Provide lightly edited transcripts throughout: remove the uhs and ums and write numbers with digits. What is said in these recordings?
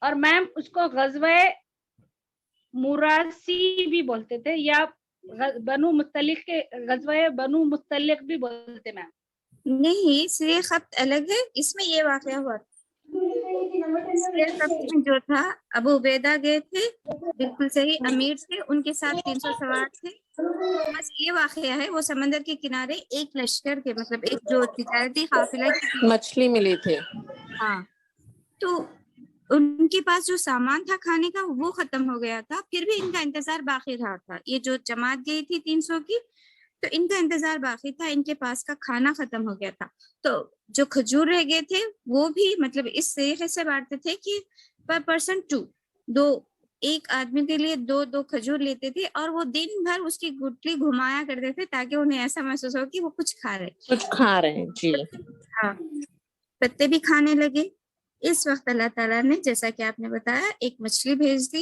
اور میم اس کو غزوہ مراسی بھی بولتے تھے یا بنو مستلق کے غزوہ بنو مستلق بھی بولتے میم. نہیں، سرے خبت الگ ہے، اس میں یہ واقعہ ہوا تھا. سرے خبت میں جو تھا ابو عبیدہ گئے تھے، بالکل صحیح، امیر تھے، ان کے ساتھ 300 سوار تھے. بس یہ واقعہ ہے، وہ سمندر کے کنارے ایک لشکر کے مطلب ایک جو تجارتی قافلہ کی مچھلی ملی تھی. ہاں، تو ان کے پاس جو سامان تھا کھانے کا وہ ختم ہو گیا تھا، پھر بھی ان کا انتظار باقی رہا تھا. یہ جو جماعت گئی تھی 300 کی، تو ان کا انتظار باقی تھا، ان کے پاس کا کھانا ختم ہو گیا تھا. تو جو کھجور رہ گئے تھے وہ بھی مطلب اس طریقے سے بانٹتے تھے کہ پر پرسن 2 ایک آدمی کے لیے 2 کھجور لیتے تھے، اور وہ دن بھر اس کی گٹلی گھمایا کرتے تھے تاکہ انہیں ایسا محسوس ہو کہ وہ کچھ کھا رہے ہیں. جی ہاں، پتے بھی کھانے لگے. اس وقت اللہ تعالیٰ نے جیسا کہ آپ نے بتایا ایک مچھلی بھیج دی،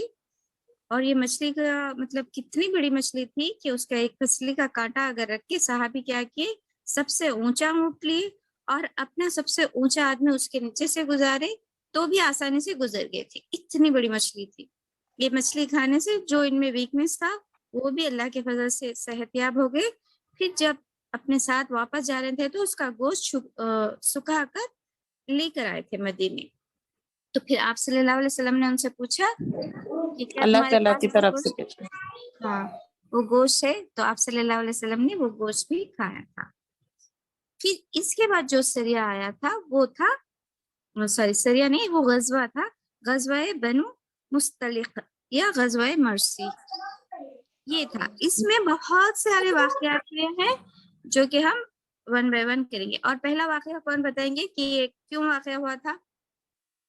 اور یہ مچھلی کا مطلب کتنی بڑی مچھلی تھی کہ اس کا ایک پسلی کا کانٹا اگر رکھ کے صحابی کیا کیے، سب سے اونچا اونٹ لیے اور اپنا سب سے اونچا آدمی اس کے نیچے سے گزارے تو بھی آسانی سے گزر گئے تھے. اتنی بڑی مچھلی تھی. یہ مچھلی کھانے سے جو ان میں ویکنس تھا وہ بھی اللہ کے فضل سے صحت یاب ہو گئے. پھر جب اپنے ساتھ واپس جا رہے تھے تو اس کا گوشت سکھا کر لے کر آئے تھے مدینے. تو پھر آپ صلی اللہ علیہ وسلم نے ان سے پوچھا کہ کیا اللہ تمہارے تعالیٰ پاس کی وہ طرف سے گوشت، ہاں وہ گوشت ہے؟ تو آپ صلی اللہ علیہ وسلم نے وہ گوشت بھی کھایا تھا. پھر اس کے بعد جو سریہ آیا تھا وہ تھا، سریہ نہیں، وہ غزوہ تھا، غزوہ بنو مستلق یا غزوہ مرسی. یہ تھا. اس میں بہت سارے واقعات ہوئے ہیں جو کہ ہم 1 by 1 کریں گے. اور پہلا واقعہ کون بتائیں گے کہ یہ کیوں واقعہ ہوا تھا؟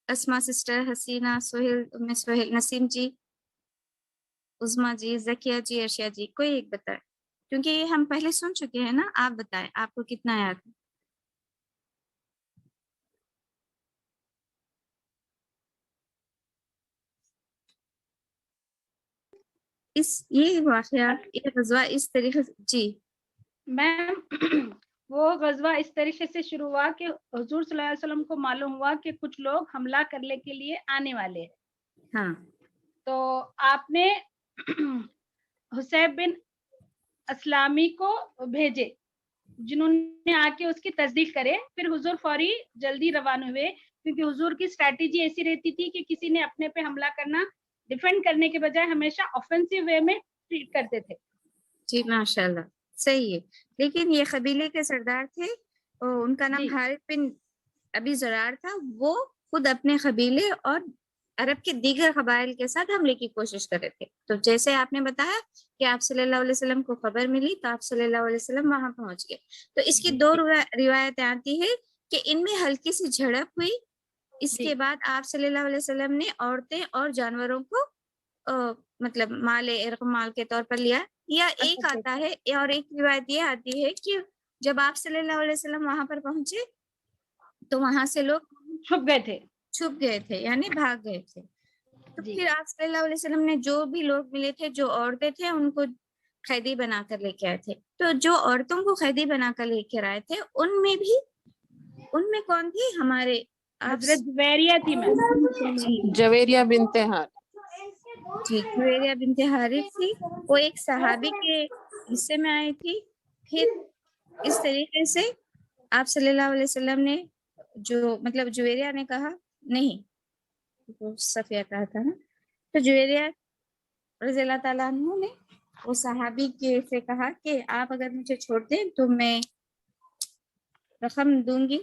اسما سسٹر، حسینہ، سہیل، ام سہیل، نسیم جی، عظما جی، زکیہ جی، ارشیا جی، کوئی ایک بتائے، کیونکہ یہ ہم پہلے سن چکے ہیں نا. آپ بتائیں آپ کو کتنا یاد ہے. یہ واقعہ، یہ غزوہ اس طریقے سے. جی میم وہ غزوہ اس طریقے سے شروع ہوا کہ حضور صلی اللہ علیہ وسلم کو معلوم ہوا کہ کچھ لوگ حملہ کرنے کے لیے آنے والے ہیں. ہاں، تو آپ نے حسین بن اسلامی کو بھیجے جنہوں نے آ کے اس کی تصدیق کرے. پھر حضور فوری جلدی روانہ ہوئے کیونکہ حضور کی اسٹریٹجی ایسی رہتی تھی کہ کسی نے اپنے پہ حملہ کرنا ڈیفینڈ کرنے کے بجائے ہمیشہ آفینسو وے میں ٹریٹ کرتے تھے. جی ماشاء اللہ، صحیح ہے. لیکن یہ قبیلے کے سردار تھے، ان کا نام جی حارث بن ابی زرار تھا. وہ خود اپنے قبیلے اور عرب کے دیگر قبائل کے ساتھ حملے کی کوشش کر رہے تھے. تو جیسے آپ نے بتایا کہ آپ صلی اللہ علیہ وسلم کو خبر ملی تو آپ صلی اللہ علیہ وسلم وہاں پہنچ گئے. تو اس کی 2 روایتیں آتی ہے کہ ان میں ہلکی سی جھڑپ ہوئی. اس کے بعد آپ صلی اللہ علیہ وسلم نے عورتیں اور جانوروں کو مطلب مال ارق مال کے طور پر لیا. یا ایک آتا ہے اور ایک روایت یہ آتی ہے کہ جب آپ صلی اللہ علیہ وسلم وہاں پر پہنچے تو وہاں سے لوگ چھپ گئے تھے یعنی بھاگ گئے تھے. تو پھر آپ صلی اللہ علیہ وسلم نے جو بھی لوگ ملے تھے، جو عورتیں تھے، ان کو قیدی بنا کر لے کے آئے تھے. تو جو عورتوں کو قیدی بنا کر لے کر آئے تھے ان میں کون تھی؟ ہمارے حضرت جویریہ تھی میم. جویریہ بنت حارث. جی، جویریہ بنت حارث تھی. وہ ایک صحابی کے حصے میں آئی تھی. پھر اس طریقے سے آپ صلی اللہ علیہ وسلم نے جو مطلب جویریہ نے کہا نہیں، صفیہ کہا تھا نا، تو جویریہ رضی اللہ تعالیٰ عنہ نے وہ صحابی کے سے کہا کہ آپ اگر مجھے چھوڑ دیں تو میں رقم دوں گی،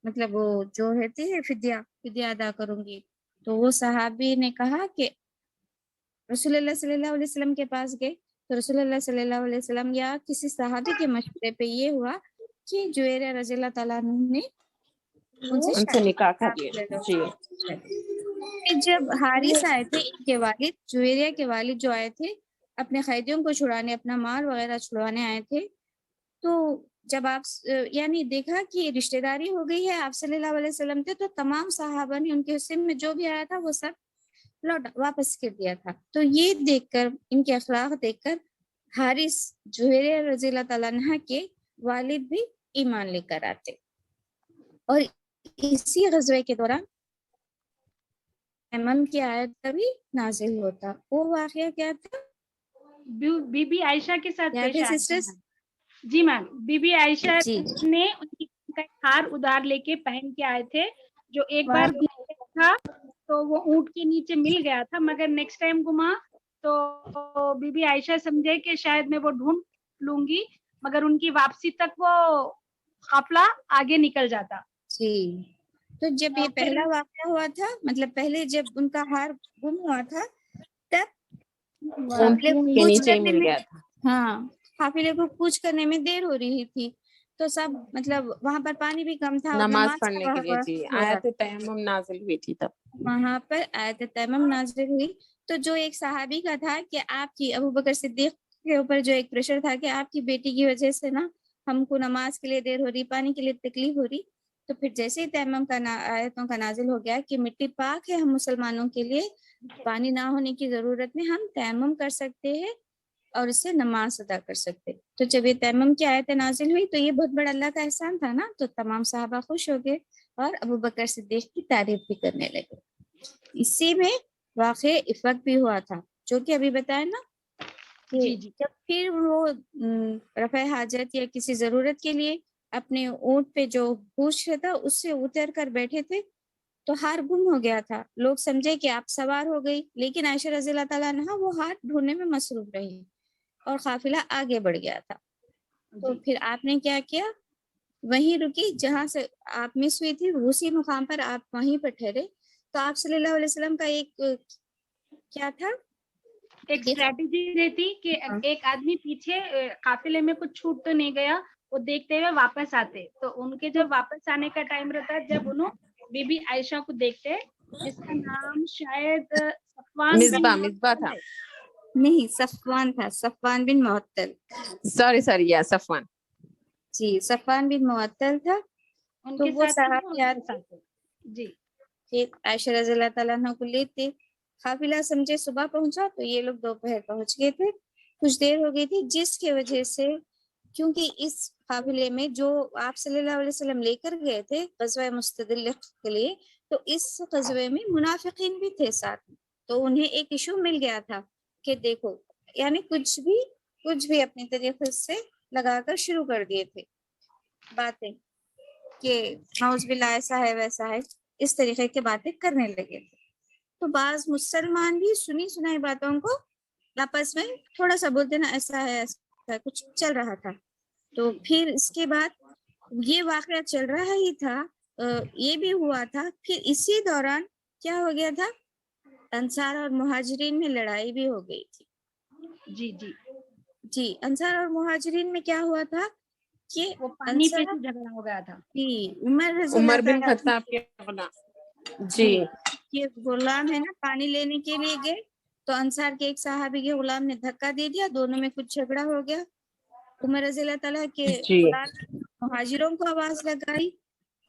مطلب وہ جو رہتی ہے فدیہ ادا کروں گی. تو وہ صحابی نے کہا کہ رسول اللہ صلی اللہ علیہ وسلم کے پاس گئے. تو رسول اللہ صلی اللہ علیہ وسلم یا کسی صحابی کے مشورے پہ یہ ہوا کہ جویریہ رضی اللہ تعالیٰ عنہ نے ان سے نکاح کر لیا. جی پھر جب حارث آئے تھے، ان کے والد جویریہ کے والد جو آئے تھے اپنے قیدیوں کو چھڑانے، اپنا مال وغیرہ چھڑوانے آئے تھے، تو جب آپ یعنی دیکھا کہ رشتہ داری ہو گئی ہے آپ صلی اللہ علیہ وسلم سے، تو تمام صحابہ نے ان کے حصے میں جو بھی آیا تھا وہ سب واپس کر دیا تھا. تو یہ دیکھ کر، ان کے اخلاق دیکھ کر، حارث جویریہ رضی اللہ تعالیٰ عنہ کے والد بھی ایمان لے کر آتے. اور اسی غزوے کے دوران تیمم کی آیت کبھی نازل ہوتا. وہ واقعہ کیا تھا؟ بی بی عائشہ کے ساتھ یاد پیش ہے آیا سسٹرز؟ تھا. جی میم، بی بی عائشہ جی نے ان کی کا ایک ہار ادھار لے کے پہن کے آئے تھے، جو ایک بار واقعہ گم گیا تھا تو وہ اونٹ کے نیچے مل گیا تھا، مگر نیکسٹ ٹائم گما تو بی بی عائشہ سمجھے کہ شاید میں وہ ڈھونڈ لوں گی، مگر ان کی واپسی تک وہ قافلہ آگے نکل جاتا. جی. تو جب یہ پھر پہلا واقعہ ہوا تھا، مطلب پہلے جب ان کا ہار گم ہوا تھا، تب قافلے کو کے کوچ نیچے ہی کرنے مل میں، گیا تھا. ہاں قافلے کو کوچ کرنے میں دیر ہو رہی تھی، تو سب مطلب وہاں پر پانی بھی کم تھا اور نماز نماز پڑھنے کا کے لیے. وقت جی، ہو رہا آیت تھا. تیمم نازل ہوئی تھی تب. وہاں پر آیت تیمم نازل ہوئی. تو جو ایک صحابی کا تھا کہ آپ کی، ابو بکر صدیق کے اوپر جو ایک پریشر تھا کہ آپ کی بیٹی کی وجہ سے نا ہم کو نماز کے لیے دیر ہو رہی، پانی کے لیے تکلیف ہو رہی. تو پھر جیسے ہی تیمم کا آیتوں کا نازل ہو گیا کہ مٹی پاک ہے ہم مسلمانوں کے لیے، پانی نہ ہونے کی ضرورت میں ہم تیمم کر سکتے ہیں اور اس سے نماز ادا کر سکتے. تو جب یہ تیمم کی آیت نازل ہوئی تو یہ بہت بڑا اللہ کا احسان تھا نا، تو تمام صحابہ خوش ہو گئے اور ابو بکر صدیق کی تعریف بھی کرنے لگے. اسی میں واقع افق بھی ہوا تھا جو کہ ابھی بتایا نا کہ جی جی جب پھر وہ رفع حاجت یا کسی ضرورت کے لیے اپنے اونٹ پہ جو پوچھ رہا تھا اس سے اتر کر بیٹھے تھے تو ہار گم ہو گیا تھا. لوگ سمجھے کہ آپ سوار ہو گئی، لیکن عائشہ رضی اللہ تعالیٰ عنہا وہ ہار ڈھونڈنے میں مصروف رہی اور قافلہ آگے بڑھ گیا تھا. تو جی پھر آپ نے کیا کیا، وہیں رکی جہاں سے آپ مس ہوئی تھی، اسی مقام پر آپ وہیں پر ٹھہرے. تو آپ صلی اللہ علیہ وسلم کا ایک کیا تھا، ایک اسٹریٹجی رہتی کہ ایک آدمی پیچھے قافلے میں کچھ چھوٹ تو نہیں گیا، وہ دیکھتے ہوئے واپس آتے. تو ان کے جب واپس آنے کا ٹائم رہتا ہے جب انہوں بی بی عائشہ کو دیکھتے، جس کا نام شاید صفوان بن مصباح تھا. معطل ہے. نہیں، صفوان تھا، صفوان بن معطل. سوری یا صفوان. جی، صفوان بن معطل تھا. ان تو کے وہ ساتھ ہی وہ صحابیات واپس آتے. جی پھر عائشہ رضی اللہ تعالیٰ عنہ کو لیتے. قافلہ سمجھے صبح پہنچا تو یہ لوگ دوپہر پہنچ گئے تھے، کچھ دیر ہو گئی تھی، جس کی وجہ سے کیونکہ اس قافلے میں جو آپ صلی اللہ علیہ وسلم لے کر گئے تھے غزوہ مستدلق کے لیے، تو اس غزوے میں منافقین بھی تھے ساتھ. تو انہیں ایک ایشو مل گیا تھا کہ دیکھو، یعنی کچھ بھی اپنے طریقے سے لگا کر شروع کر دیے تھے باتیں کہ نعوذ باللہ ایسا ہے ویسا ہے، اس طریقے کی باتیں کرنے لگے تھے. تو بعض مسلمان بھی سنی سنائی باتوں کو آپس میں تھوڑا سا بولتے نا ایسا ہے ایسا ہے، کچھ چل رہا تھا. تو پھر اس کے بعد یہ واقعہ چل رہا ہی تھا، یہ بھی ہوا تھا. پھر اسی دوران کیا ہو گیا تھا، انصار اور مہاجرین میں لڑائی بھی ہو گئی تھی. جی جی جی، انصار اور مہاجرین میں کیا ہوا تھا کہ وہ پانی پہ انصار سے جھگڑا ہو گیا تھا. کی عمر رضی اللہ عمر بن تعالیٰ عنہ خطاب کے غلام. جی جی یہ غلام ہے نا، پانی لینے کے لیے گئے تو انصار کے ایک صحابی کے غلام نے دھکا دے دیا، دونوں میں کچھ جھگڑا ہو گیا. عمر رضی اللہ تعالیٰ کے جی غلام مہاجروں کو آواز لگائی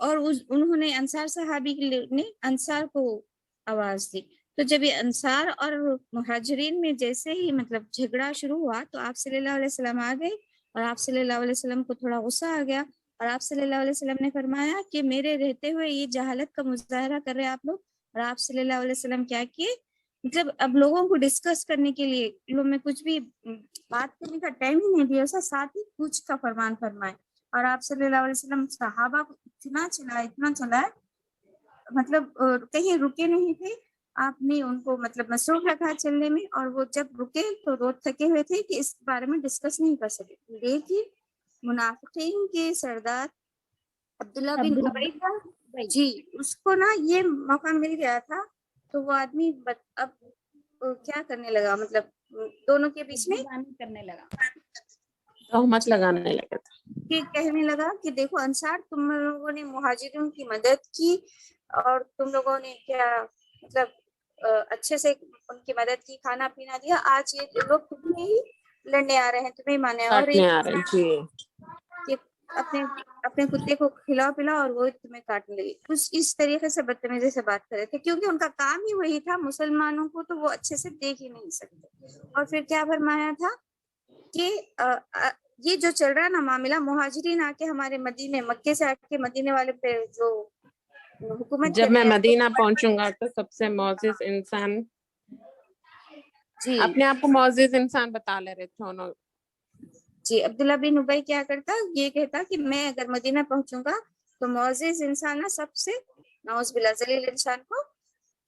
اور انہوں نے انصار صحابی نے انصار کو آواز دی. تو جب یہ انصار اور مہاجرین میں جیسے ہی مطلب جھگڑا شروع ہوا تو آپ صلی اللہ علیہ وسلم آ گئے اور آپ صلی اللہ علیہ وسلم کو تھوڑا غصہ آ گیا اور آپ صلی اللہ علیہ وسلم نے فرمایا کہ میرے رہتے ہوئے یہ جہالت کا مظاہرہ کر رہے آپ لوگ. اور آپ صلی اللہ علیہ وسلم کیا کیے، مطلب اب لوگوں کو ڈسکس کرنے کے لیے لوگوں میں کچھ بھی بات کرنے کا ٹائم ہی نہیں دیا، ایسا ساتھ ہی کچھ کا فرمان فرمائے. اور آپ صلی اللہ علیہ وسلم صحابہ کو اتنا چلائے مطلب کہیں رکے نہیں تھے. آپ نے ان کو مطلب مصروف رکھا چلنے میں، اور وہ جب رکے تو روز تھکے ہوئے تھے کہ اس بارے میں ڈسکس نہیں کر سکے. لیکن منافقین کے سردار عبداللہ بن ابی تھا، جی اس کو نا یہ موقع مل گیا تھا تو وہ آدمی اب کیا کرنے لگا، مطلب دونوں کے بیچ میں کرنے لگا، تہمت لگانے لگا تھا. کہ کہنے لگا کہ دیکھو انصار تم لوگوں نے مہاجروں کی مدد کی اور تم لوگوں نے کیا مطلب اچھے سے ان کی مدد کی، کھانا پینا دیا، آج یہ لوگ تمہیں ہی لڑنے آ رہے ہیں، تمہیں مانے اور کاٹنے آ رہے ہیں. جی کہ اپنے کتے کو کھلاؤ پلاؤ اور وہ تمہیں کاٹنے لگے. کچھ اس طریقے سے بدتمیزی سے بات کر رہے تھے کیونکہ ان کا کام ہی وہی تھا، مسلمانوں کو تو وہ اچھے سے دیکھ ہی نہیں سکتے. اور پھر کیا فرمایا تھا کہ یہ جو چل رہا ہے نا معاملہ، مہاجرین آ کے ہمارے مدینے، مکے سے آ کے مدینے والے پہ جو حکومت جب میں کرنے آئے مدینہ پہنچوں گا تو سب سے معزز انسان جی اپنے آپ کو معزز انسان بتا لے رہے تھے انہوں. جی عبداللہ بن ابی کیا کرتا, یہ کہتا کہ میں اگر مدینہ پہنچوں گا تو معزز انسان نا سب سے نعوذ باللہ ذلیل انسان کو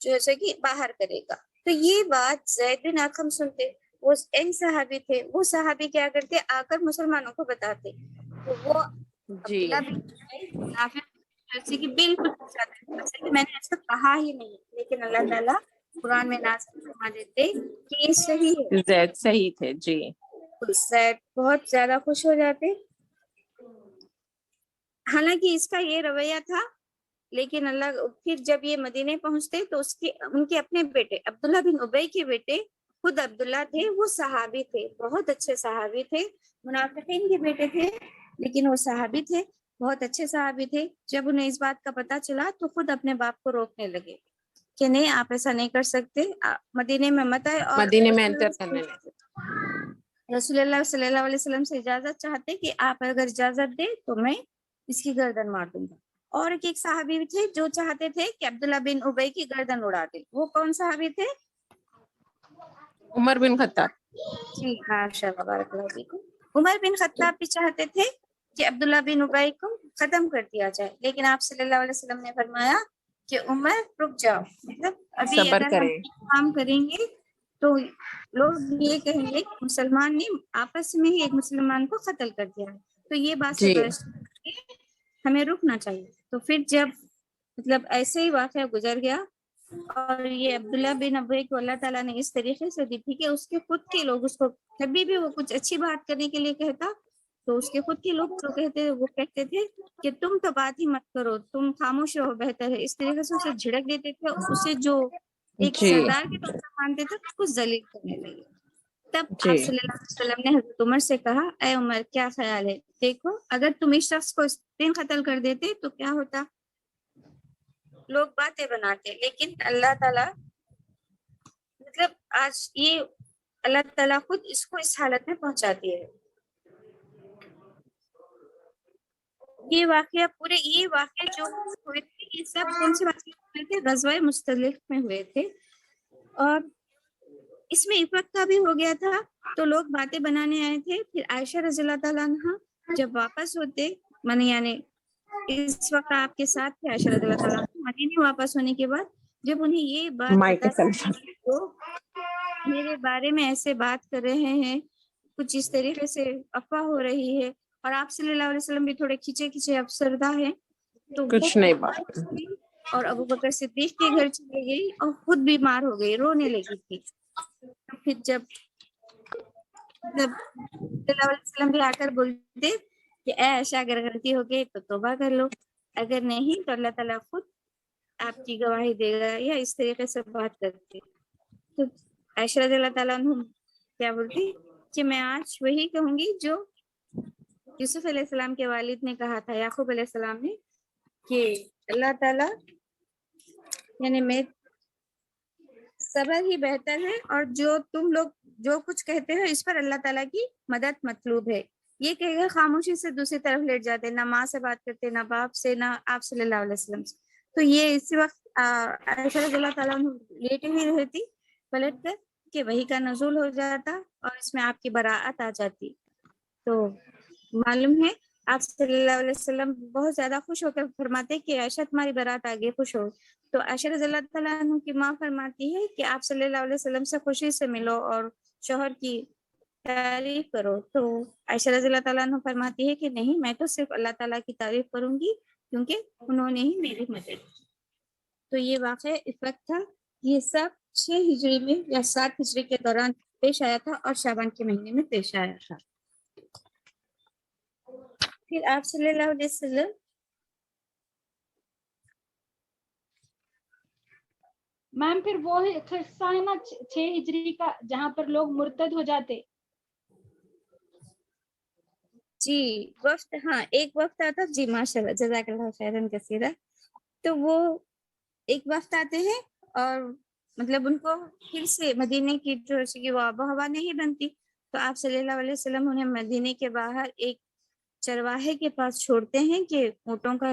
جیسے کہ باہر کرے گا. تو یہ بات زید بن ارقم سنتے, وہ ینگ صحابی تھے, وہ صحابی کیا کرتے آ کر مسلمانوں کو بتاتے. تو وہ جی عبداللہ بن ابی منافق جیسے کہ بالکل جیسے کہ میں نے ایسا کہا ہی نہیں, لیکن اللہ تعالیٰ قرآن میں نازل فرما دیتے کہ یہ صحیح ہے. زید صحیح تھے. جی زید بہت زیادہ خوش ہو جاتے. حالانکہ اس کا یہ رویہ تھا, لیکن اللہ پھر جب یہ مدینے پہنچتے تو ان کے اپنے بیٹے عبداللہ بن ابی کے بیٹے خود عبداللہ تھے, وہ صحابی تھے, بہت اچھے صحابی تھے, منافقین کے بیٹے تھے لیکن وہ صحابی تھے, بہت اچھے صحابی تھے. جب انہیں اس بات کا پتہ چلا تو خود اپنے باپ کو روکنے لگے کہ نہیں آپ ایسا نہیں کر سکتے, مدینے میں مت آئے. اور مدینے میں انٹر کرنے لگے. رسول اللہ صلی اللہ علیہ وسلم سے اجازت چاہتے کہ آپ اگر اجازت دیں تو میں اس کی گردن مار دوں گا. اور ایک صحابی تھے جو چاہتے تھے کہ عبداللہ بن ابی کی گردن اڑا دے. وہ کون صحابی تھے؟ عمر بن خطاب. جی ماشاء اللہ بارک اللہ فیکم. عمر بن خطاب بھی چاہتے تھے کہ عبداللہ بن ابی کو ختم کر دیا جائے, لیکن آپ صلی اللہ علیہ وسلم نے فرمایا کہ عمر رک جاؤ, مطلب ابھی صبر اگر ہم کریں. کام کریں گے تو لوگ یہ کہیں گے کہ مسلمان نے آپس میں ہی ایک مسلمان کو قتل کر دیا ہے, تو یہ بات سے جی ہمیں رکنا چاہیے. تو پھر جب مطلب ایسے ہی واقعہ گزر گیا, اور یہ عبداللہ بن ابی کو اللہ تعالیٰ نے اس طریقے سے دی تھی کہ اس کے خود کے لوگ اس کو کبھی بھی وہ کچھ اچھی بات کرنے کے لیے کہتا تو اس کے خود کے لوگ جو کہتے وہ کہتے تھے کہ تم تو بات ہی مت کرو, تم خاموش رہو بہتر ہے. اس طریقے سے اسے جھڑک دیتے تھے, اسے جو ایک جی سردار کے طور پر مانتے تھے کچھ ذلیل کرنے لگے. تب جی آپ صلی اللہ علیہ وسلم نے حضرت عمر سے کہا, اے عمر کیا خیال ہے, دیکھو اگر تم اس شخص کو اس دن قتل کر دیتے تو کیا ہوتا. لوگ باتیں بناتے, لیکن اللہ تعالیٰ مطلب آج یہ اللہ تعالیٰ خود اس کو اس حالت میں پہنچاتی ہے. یہ واقعہ جو ہوئے تھے یہ سب کون سے واقعے ہوئے تھے؟ غزوہ مستلق میں ہوئے تھے. اور اس میں عفت کا بھی ہو گیا تھا, تو لوگ باتیں بنانے آئے تھے. پھر عائشہ رضی اللہ تعالیٰ عنہا جب واپس ہوتے یعنی اس وقت آپ کے ساتھ تھے عائشہ رضی اللہ تعالیٰ عنہ, مدینے واپس ہونے کے بعد جب انہیں یہ بات مائک پتا چل چلی تو میرے بارے میں ایسے بات کر رہے ہیں, کچھ اس طریقے سے افواہ ہو رہی ہے, اور آپ صلی اللہ علیہ وسلم بھی تھوڑے کھینچے افسردہ ہیں, تو وہ کچھ نہیں بات. اور ابو بکر صدیق کے گھر چلی گئی اور خود بیمار ہو گئی, رونے لگی تھی. پھر جب صلی اللہ علیہ وسلم بھی آ کر بولتے کہ اے عائشہ اگر غلطی ہو گئی تو توبہ کر لو, اگر نہیں تو اللہ تعالیٰ خود آپ کی گواہی دے گا, یا اس طریقے سے بات کرتے. تو عائشہ رضی اللہ تعالیٰ عنہ کیا بولتی کہ میں آج وہی کہوں گی جو یوسف علیہ السلام کے والد نے کہا تھا, یعقوب علیہ السلام نے, کہ اللہ تعالیٰ یعنی میں صبر ہی بہتر ہے, اور جو تم لوگ جو کچھ کہتے ہو اس پر اللہ تعالیٰ کی مدد مطلوب ہے. یہ کہہ کر خاموشی سے دوسری طرف لیٹ جاتے, نہ ماں سے بات کرتے, نہ باپ سے, نہ آپ صلی اللہ علیہ وسلم سے. تو یہ اسی وقت عائشہ رضی اللہ تعالیٰ لیٹی ہوئی رہتی پلٹ کر کہ وہی کا نزول ہو جاتا اور اس میں آپ کی براءت آ جاتی. تو معلوم ہے آپ صلی اللہ علیہ وسلم بہت زیادہ خوش ہو کر فرماتے کہ عائشہ تمہاری برات آگے خوش ہو. تو عائشہ رضی اللہ تعالیٰ عنہ کی ماں فرماتی ہے کہ آپ صلی اللہ علیہ وسلم سے خوشی سے ملو اور شوہر کی تعریف کرو. تو عائشہ رضی اللہ تعالیٰ عنہ فرماتی ہے کہ نہیں, میں تو صرف اللہ تعالیٰ کی تعریف کروں گی کیونکہ انہوں نے ہی میری مدد. تو یہ واقعہ اس وقت تھا, یہ سب 6 ہجری میں یا 7 ہجری کے دوران پیش آیا تھا اور شعبان کے مہینے میں پیش آیا تھا. پھر آپ صلی اللہ علیہ وسلم میم پھر وہ قصہ ہے نا 6 ہجری کا جہاں پر لوگ مرتد ہو جاتے. جی وقت, ہاں ایک وقت آتا, جی ماشاء اللہ جزاک اللہ خیرن کثیرا. تو وہ ایک وقت آتے ہیں اور مطلب ان کو پھر سے مدینے کی جو کہ وہ آب و ہوا نہیں بنتی, تو آپ صلی اللہ علیہ وسلم انہیں مدینے کے باہر ایک چرواہے کے پاس چھوڑتے ہیں کہ اونٹوں کا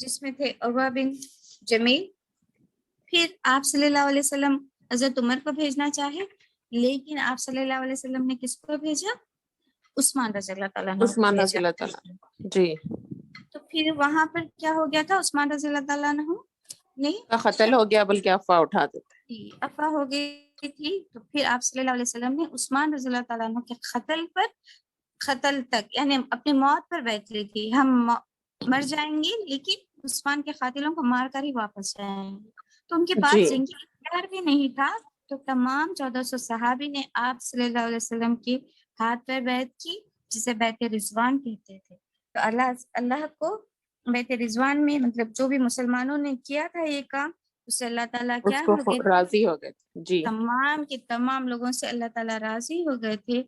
جس میں تھے عروہ بن جمیل. پھر آپ صلی اللہ علیہ وسلم حضرت عمر کو بھیجنا چاہے، لیکن آپ صلی اللہ علیہ وسلم نے کس کو بھیجا؟ عثمان رضی اللہ تعالیٰ عنہ کو عثمان بھیجا. رضی اللہ تعالیٰ جی تو پھر وہاں پر کیا ہو گیا تھا؟ عثمان رضی اللہ تعالیٰ عنہ نے کا قتل ہو گیا، بلکہ افواہ اٹھا دیتے. افواہ ہو گئی تھی. تو پھر آپ صلی اللہ علیہ وسلم نے عثمان رضی اللہ تعالیٰ عنہ کے قتل تک یعنی اپنی موت پر بیٹھ لی تھی. ہم مر جائیں گے لیکن عثمان کے قاتلوں کو مار کر ہی واپس جائیں گے. تو ان کے پاس جی جنگی ہتھیار بھی نہیں تھا. تو تمام 1400 صحابی نے آپ صلی اللہ علیہ وسلم کے ہاتھ پر بیعت کی، جسے بیعت رضوان کہتے تھے. تو اللہ کو بیعت رضوان میں مطلب جو بھی مسلمانوں نے کیا تھا یہ کام، اس سے اللہ تعالیٰ کیا اس کو ہو گئے تھے؟ راضی ہو گئے تھے. جی تمام کے تمام لوگوں سے اللہ تعالیٰ راضی ہو گئے تھے.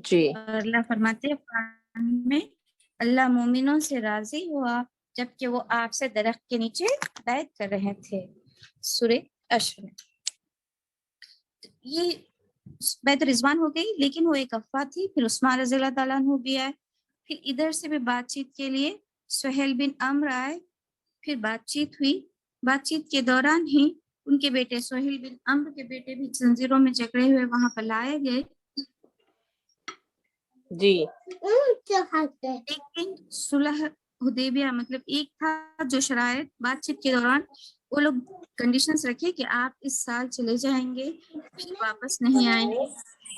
جی اور اللہ فرماتے ہیں قرآن میں، اللہ مومنوں سے راضی ہوا جبکہ وہ آپ سے درخت کے نیچے بیعت کر رہے تھے. سورہ عشر میں یہ بیعت رضوان ہو گئی، لیکن وہ ایک افواہ تھی. پھر عثمان رضی اللہ تعالیٰ عنہ بھی آئے. پھر ادھر سے بھی بات چیت کے لیے سہیل بن عمرو آئے. پھر بات چیت ہوئی. بات چیت کے دوران ہی ان کے بیٹے سہیل بن عمرو کے بیٹے بھی زنجیروں میں جکڑے ہوئے وہاں پر لائے گئے. جی لیکن صلح حدیبیہ مطلب ایک تھا جو شرائط بات چیت کے دوران وہ لوگ کنڈیشنز رکھے کہ آپ اس سال چلے جائیں گے پھر واپس نہیں آئیں گے.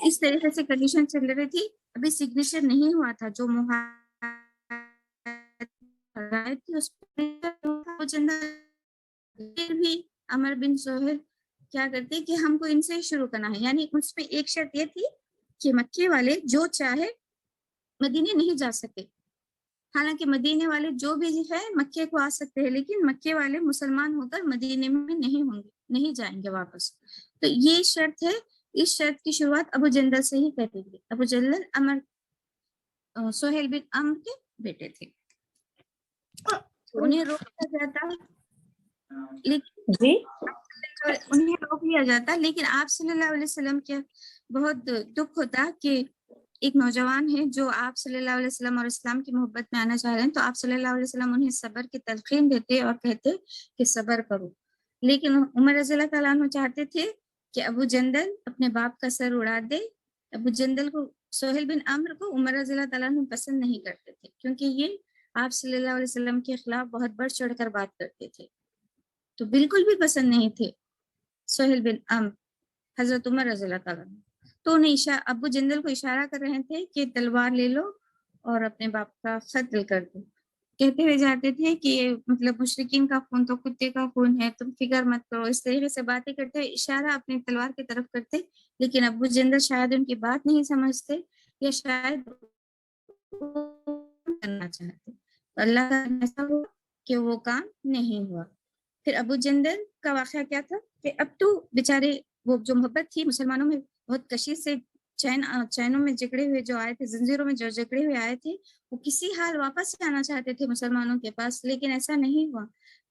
اس طریقے سے کنڈیشن چل رہی تھی. ابھی سگنیچر نہیں ہوا تھا. جو تھی اس پھر بھی عمر بن سہیل کیا کرتے کہ ہم کو ان سے شروع کرنا ہے. یعنی اس پہ ایک شرط یہ تھی کہ مکے والے جو چاہے مدینے نہیں جا سکتے. حالانکہ مدینے والے جو بھی ہے مکے کو آ سکتے ہیں، لیکن مکے والے مسلمان ہو کر مدینے میں نہیں ہوں گے، نہیں جائیں گے واپس. تو یہ شرط ہے. اس شرط کی شروعات ابو جندل سے ہی کرتی تھی. ابو جندل سہیل بن عمرو کے بیٹے تھے. انہیں روک لیا جاتا لیکن جی انہیں روک لیا جاتا لیکن آپ صلی اللہ علیہ وسلم کے بہت دکھ ہوتا کہ ایک نوجوان ہے جو آپ صلی اللہ علیہ وسلم اور اسلام کی محبت میں آنا چاہ رہے ہیں. تو آپ صلی اللہ علیہ وسلم انہیں صبر کی تلقین دیتے اور کہتے کہ صبر کرو. لیکن عمر رضی اللہ تعالیٰ عنہ چاہتے تھے کہ ابو جندل اپنے باپ کا سر اڑا دے. ابو جندل کو سہیل بن عمرو کو عمر رضی اللہ تعالیٰ عنہ پسند نہیں کرتے تھے، کیونکہ یہ آپ صلی اللہ علیہ وسلم کے خلاف بہت بڑھ چڑھ کر بات کرتے تھے. تو بالکل بھی پسند نہیں تھے سہیل بن عمرو حضرت عمر رضی اللہ تعالیٰ عنہ. تو انہیں ابو جندل کو اشارہ کر رہے تھے کہ تلوار لے لو اور اپنے باپ کا قتل کر دو. کہتے ہوئے جاتے تھے کہ مطلب مشرکین کا خون تو کتے کا خون ہے، تم فکر مت کرو. اس طریقے سے باتیں کرتے ہوئے اشارہ اپنی تلوار کی طرف کرتے. لیکن ابو جندل شاید ان کی بات نہیں سمجھتے یا شاید کرنا چاہتے. اللہ کا ایسا ہوا کہ وہ کام نہیں ہوا. پھر ابو جندل کا واقعہ کیا تھا کہ اب تو بیچارے وہ جو محبت تھی مسلمانوں میں بہت کشش سے چینوں میں جکڑے ہوئے جو آئے تھے، زنجیروں میں جو جکڑے ہوئے آئے تھے، وہ کسی حال واپس آنا چاہتے تھے مسلمانوں کے پاس، لیکن ایسا نہیں ہوا.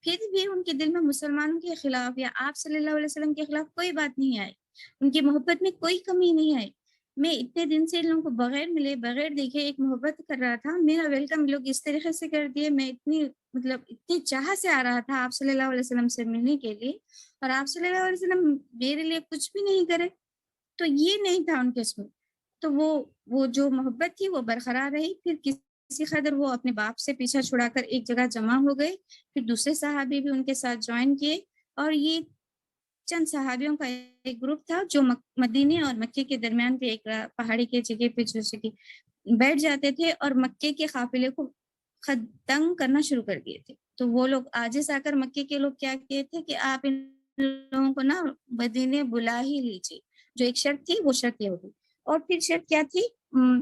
پھر بھی ان کے دل میں مسلمانوں کے خلاف یا آپ صلی اللہ علیہ وسلم کے خلاف کوئی بات نہیں آئی. ان کی محبت میں کوئی کمی نہیں آئی. میں اتنے دن سے ان لوگوں کو بغیر ملے بغیر دیکھے ایک محبت کر رہا تھا. میرا ویلکم لوگ اس طریقے سے کر دیے. میں اتنی چاہ سے آ رہا تھا آپ صلی اللہ علیہ وسلم سے ملنے کے لیے، اور آپ صلی اللہ علیہ وسلم میرے لیے کچھ بھی نہیں کرے. تو یہ نہیں تھا ان کے اس میں. تو وہ جو محبت تھی وہ برقرار رہی. پھر کسی قدر وہ اپنے باپ سے پیچھا چھڑا کر ایک جگہ جمع ہو گئے. پھر دوسرے صحابی بھی ان کے ساتھ جوائن کیے، اور یہ چند صحابیوں کا ایک گروپ تھا جو مدینے اور مکے کے درمیان کے ایک پہاڑی کے جگہ پہ بیٹھ جاتے تھے اور مکے کے قافلے کو تنگ کرنا شروع کر دیے تھے. تو وہ لوگ عاجز آ کر مکے کے لوگ کیا کہتے تھے کہ آپ ان لوگوں کو نا مدینے بلا ہی لیجیے. جو ایک شرط تھی وہ شرط یہ ہوگی. اور پھر شرط کیا تھی؟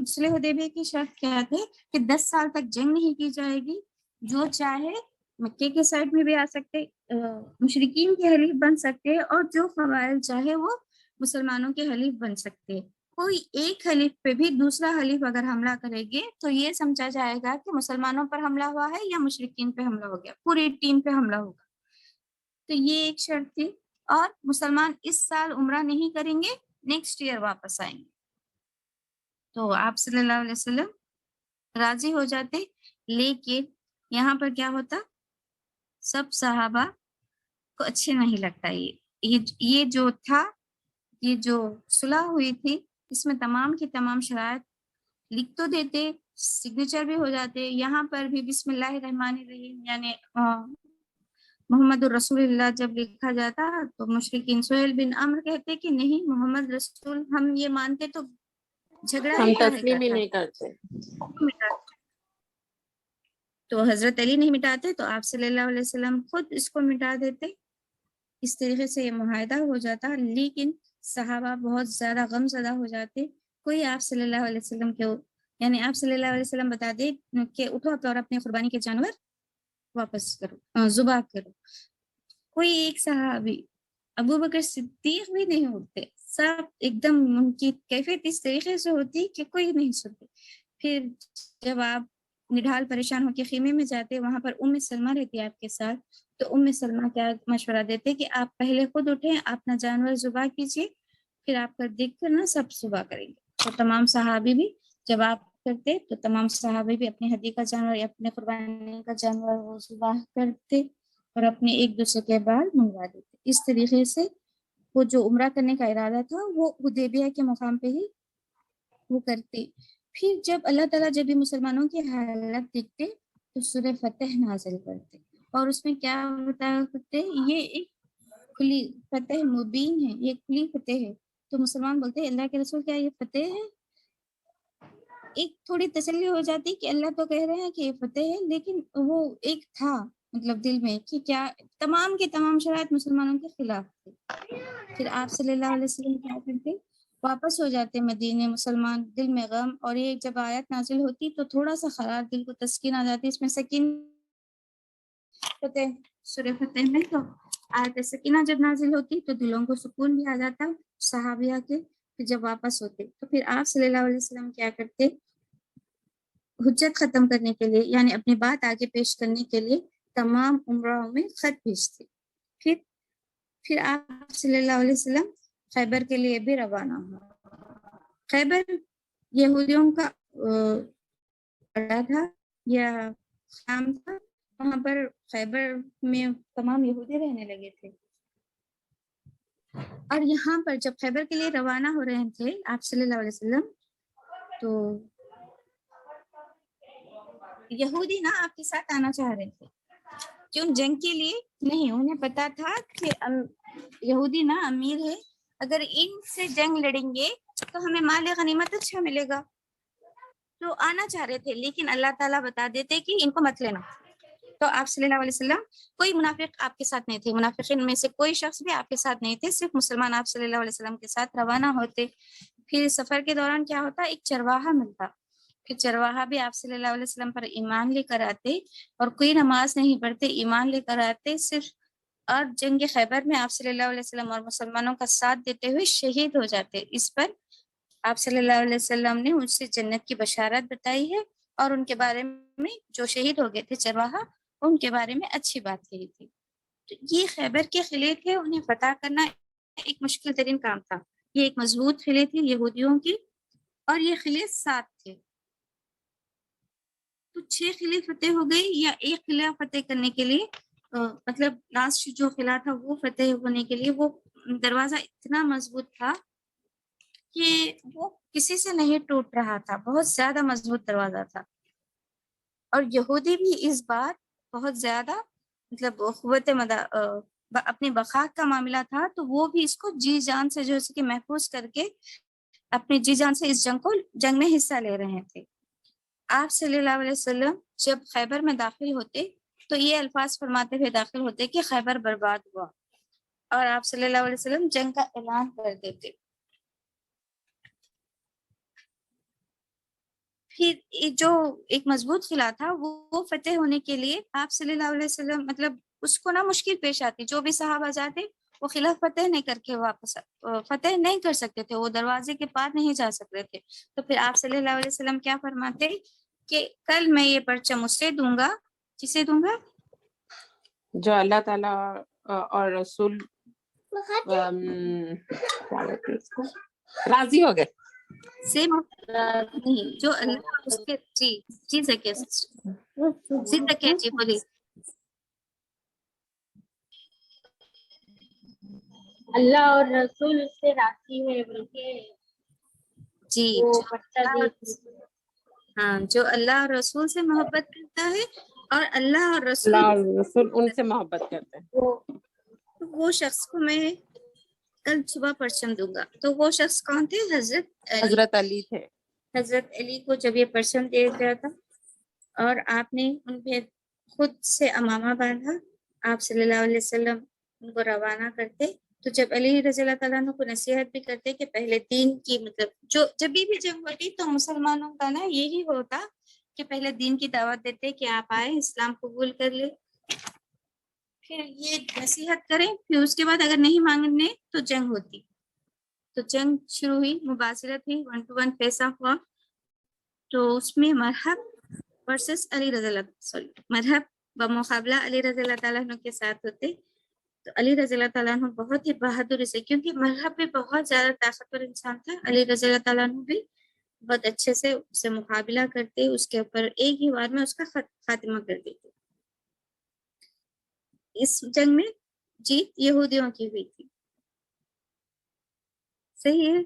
صلح حدیبیہ کی شرط کیا تھی کہ 10 سال تک جنگ نہیں کی جائے گی. جو چاہے مکے کے سائڈ میں بھی آ سکتے، مشرکین کے حلیف بن سکتے، اور جو قبائل چاہے وہ مسلمانوں کے حلیف بن سکتے. کوئی ایک حلیف پہ بھی دوسرا حلیف اگر حملہ کرے گے تو یہ سمجھا جائے گا کہ مسلمانوں پر حملہ ہوا ہے یا مشرکین پہ حملہ ہو گیا، پوری ٹیم پہ حملہ ہوگا. تو یہ ایک شرط تھی. اور مسلمان اس سال عمرہ نہیں کریں گے، نیکسٹ ایئر واپس آئیں گے. تو آپ صلی اللہ علیہ وسلم راضی ہو جاتے. لیکن یہاں پر کیا ہوتا سب صحابہ کو اچھے نہیں لگتا. یہ جو تھا، یہ جو صلح ہوئی تھی، اس میں تمام کی تمام شرائط لکھ تو دیتے، سگنیچر بھی ہو جاتے. یہاں پر بھی بسم اللہ الرحمن الرحیم یعنی محمد الرسول اللہ جب لکھا جاتا تو مشرکین سہیل بن عمرو کہتے کہ نہیں، محمد رسول ہم یہ مانتے تو جھگڑا ہم ہی کاہے کا تسلیم ہی تھا. نہیں کرتے. تو حضرت علی نہیں مٹاتے تو آپ صلی اللہ علیہ وسلم خود اس کو مٹا دیتے. اس طریقے سے یہ معاہدہ ہو جاتا. لیکن صحابہ بہت زیادہ غم زدہ ہو جاتے. کوئی آپ صلی اللہ علیہ وسلم کے یعنی آپ صلی اللہ علیہ وسلم بتا دے کہ اٹھو اور اپنے قربانی کے جانور واپس کرو، ذبح کرو. کوئی ایک صحابی ابو بکر صدیق بھی نہیں اٹھتے. سب ایک دم ان کی کیفیت اس طریقے سے ہوتی کہ کوئی نہیں سنتے. پھر جب آپ نڈھال پریشان ہو کے خیمے میں جاتے، وہاں پر ام سلمہ رہتی ہے آپ کے ساتھ، تو ام سلمہ کیا مشورہ دیتے کہ آپ پہلے خود اٹھیں، اپنا جانور ذبح کیجیے، پھر آپ کا دیکھ کر نا سب ذبح کریں گے. تو تمام صحابی بھی جب آپ کرتے تو تمام صحابی بھی اپنے ہدیے کا جانور یا اپنے قربانی کا جانور وہ ذبح کرتے اور اپنے ایک دوسرے کے بال منگوا دیتے. اس طریقے سے وہ جو عمرہ کرنے کا ارادہ تھا وہ حدیبیہ کے مقام پہ ہی وہ کرتے. پھر جب اللہ تعالیٰ جب بھی مسلمانوں کی حالت دیکھتے تو سورہ فتح نازل کرتے اور اس میں کیا بتایا کرتے، یہ ایک کھلی فتح مبین ہے، یہ کھلی فتح ہے. تو مسلمان بولتے اللہ کے رسول کیا یہ فتح ہے؟ ایک تھوڑی تسلی ہو جاتی کہ اللہ تو کہہ رہے ہیں کہ یہ فتح ہے، لیکن وہ ایک تھا مطلب دل میں کہ کیا تمام کے تمام شرائط مسلمانوں کے خلاف تھے. پھر آپ صلی اللہ علیہ وسلم کیا کرتے، واپس ہو جاتے مدینے. مسلمان دل میں غم، اور یہ جب آیت نازل ہوتی تو تھوڑا سا خراب دل کو تسکین آ جاتی. اس میں سکین فتح سورہ فتح میں تو آیت سکینہ جب نازل ہوتی تو دلوں کو سکون بھی آ جاتا صحابیہ کے. پھر جب واپس ہوتے تو پھر آپ صلی اللہ علیہ وسلم کیا کرتے، حجت ختم کرنے کے لیے یعنی اپنی بات آگے پیش کرنے کے لیے تمام عمراؤں میں خط بھیجتے. پھر آپ صلی اللہ علیہ وسلم خیبر کے لیے بھی روانہ ہوا. خیبر یہودیوں کا اڈا تھا یا خام تھا. وہاں پر خیبر میں تمام یہودی رہنے لگے تھے. اور یہاں پر جب خیبر کے لیے روانہ ہو رہے تھے آپ صلی اللہ علیہ وسلم تو یہودی نا آپ کے ساتھ آنا چاہ رہے تھے. کیوں؟ جنگ کے لیے نہیں، انہیں پتا تھا کہ یہودی نا امیر ہے، اگر ان سے جنگ لڑیں گے تو ہمیں مال غنیمت اچھا ملے گا. تو آنا چاہ رہے تھے لیکن اللہ تعالیٰ بتا دیتے کہ ان کو مت لینا. تو آپ صلی اللہ علیہ وسلم کوئی منافق آپ کے ساتھ نہیں تھے، منافقین میں سے کوئی شخص بھی آپ کے ساتھ نہیں تھے، صرف مسلمان آپ صلی اللہ علیہ وسلم کے ساتھ روانہ ہوتے. پھر سفر کے دوران کیا ہوتا، ایک چرواہا ملتا. پھر چرواہا بھی آپ صلی اللہ علیہ وسلم پر ایمان لے کر آتے اور کوئی نماز نہیں پڑھتے، ایمان لے کر آتے صرف. اور جنگ خیبر میں آپ صلی اللہ علیہ وسلم اور مسلمانوں کا ساتھ دیتے ہوئے شہید ہو جاتے. اس پر آپ صلی اللہ علیہ وسلم نے ان سے جنت کی بشارت بتائی ہے اور ان کے بارے میں جو شہید ہو گئے تھے چرواہا، ان کے بارے میں اچھی بات کہی تھی. تو یہ خیبر کے قلعے تھے، انہیں فتح کرنا ایک مشکل ترین کام تھا. یہ ایک مضبوط قلعے تھے یہودیوں کی اور یہ قلعے 7 تھے. تو 6 قلعے فتح ہو گئے یا ایک قلعہ فتح کرنے کے لیے مطلب لاسٹ جو قلعہ تھا وہ فتح ہونے کے لیے وہ دروازہ اتنا مضبوط تھا کہ وہ کسی سے نہیں ٹوٹ رہا تھا، بہت زیادہ مضبوط دروازہ تھا. اور یہودی بھی اس بار بہت زیادہ مطلب قوت اپنی بقا کا معاملہ تھا، تو وہ بھی اس کو جی جان سے جو ہے کہ محفوظ کر کے اپنی جی جان سے اس جنگ میں حصہ لے رہے تھے. آپ صلی اللہ علیہ وسلم جب خیبر میں داخل ہوتے تو یہ الفاظ فرماتے ہوئے داخل ہوتے کہ خیبر برباد ہوا، اور آپ صلی اللہ علیہ وسلم جنگ کا اعلان کر دیتے. پھر جو ایک مضبوط قلعہ تھا وہ فتح ہونے کے لیے آپ صلی اللہ علیہ وسلم مطلب اس کو نا مشکل پیش آتی. جو بھی صحابہ جاتے وہ قلعہ فتح نہیں کر کے واپس فتح نہیں کر سکتے تھے، وہ دروازے کے پار نہیں جا سکتے تھے. تو پھر آپ صلی اللہ علیہ وسلم کیا فرماتے کہ کل میں یہ پرچم اس سے دوں گا، کسے دوں گا؟ جو اللہ تعالیٰ اور رسول راضی ہو گئے سے نہیں، جو اللہ اور اس کے جی بولی اللہ اور رسول اس سے راضی ہے بلکہ جی وہ جو بچہ اللہ دی ہاں جو اللہ اور رسول سے محبت کرتا ہے اور اللہ اور رسول اللہ اور رسول ان سے محبت کرتے ہیں. وہ شخص کو میں کل صبح پرچم دوں گا. تو وہ شخص کون تھے؟ حضرت علی. حضرت علی تھے. حضرت علی کو جب یہ پرچم دیا گیا تھا اور آپ نے ان پہ خود سے امامہ باندھا، آپ صلی اللہ علیہ وسلم ان کو روانہ کرتے. تو جب علی رضی اللہ تعالیٰ عنہ کو نصیحت بھی کرتے کہ پہلے دین کی مطلب جو جب بھی جنگ ہوتی تو مسلمانوں کا نا یہی ہوتا کہ پہلے دین کی دعوت دیتے کہ آپ آئے اسلام قبول کر لیں، پھر یہ نصیحت کریں، پھر اس کے بعد اگر نہیں مانگنے تو جنگ ہوتی. تو جنگ شروع ہوئی، مباصرت ہوئی، 1 to 1 پیسہ ہوا. تو اس میں مرحب ورسس علی رضی اللہ مرحب بمقابلہ علی رضی اللہ تعالیٰ عنہ کے ساتھ ہوتے. تو علی رضی اللہ تعالیٰ عنہ بہت ہی بہادری سے، کیونکہ مرحب بھی بہت زیادہ طاقتور انسان تھا، علی رضی اللہ تعالیٰ عنہ بھی بہت اچھے سے اس سے مقابلہ کرتے، اس کے اوپر ایک ہی بار میں اس کا خاتمہ کر دیتے. اس جنگ میں جیت یہودیوں کی ہوئی تھی. صحیح ہے،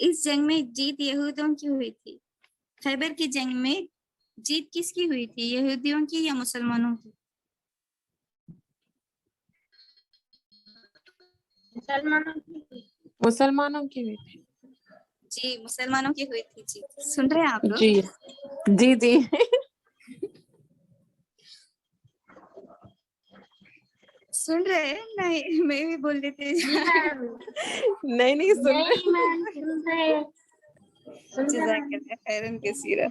اس جنگ میں جیت یہودیوں کی ہوئی تھی. خیبر کی جنگ میں جیت کس کی ہوئی تھی، یہودیوں کی یا مسلمانوں کی؟ مسلمانوں کی ہوئی تھی. جی مسلمانوں کی ہوئی تھی. جی سن رہے ہیں آپ لوگ؟ جی جی جی سن رہے ہیں؟ نہیں میں بھی بول دیتے. نہیں سن رہے. جزاک اللہ خیرن کثیرا.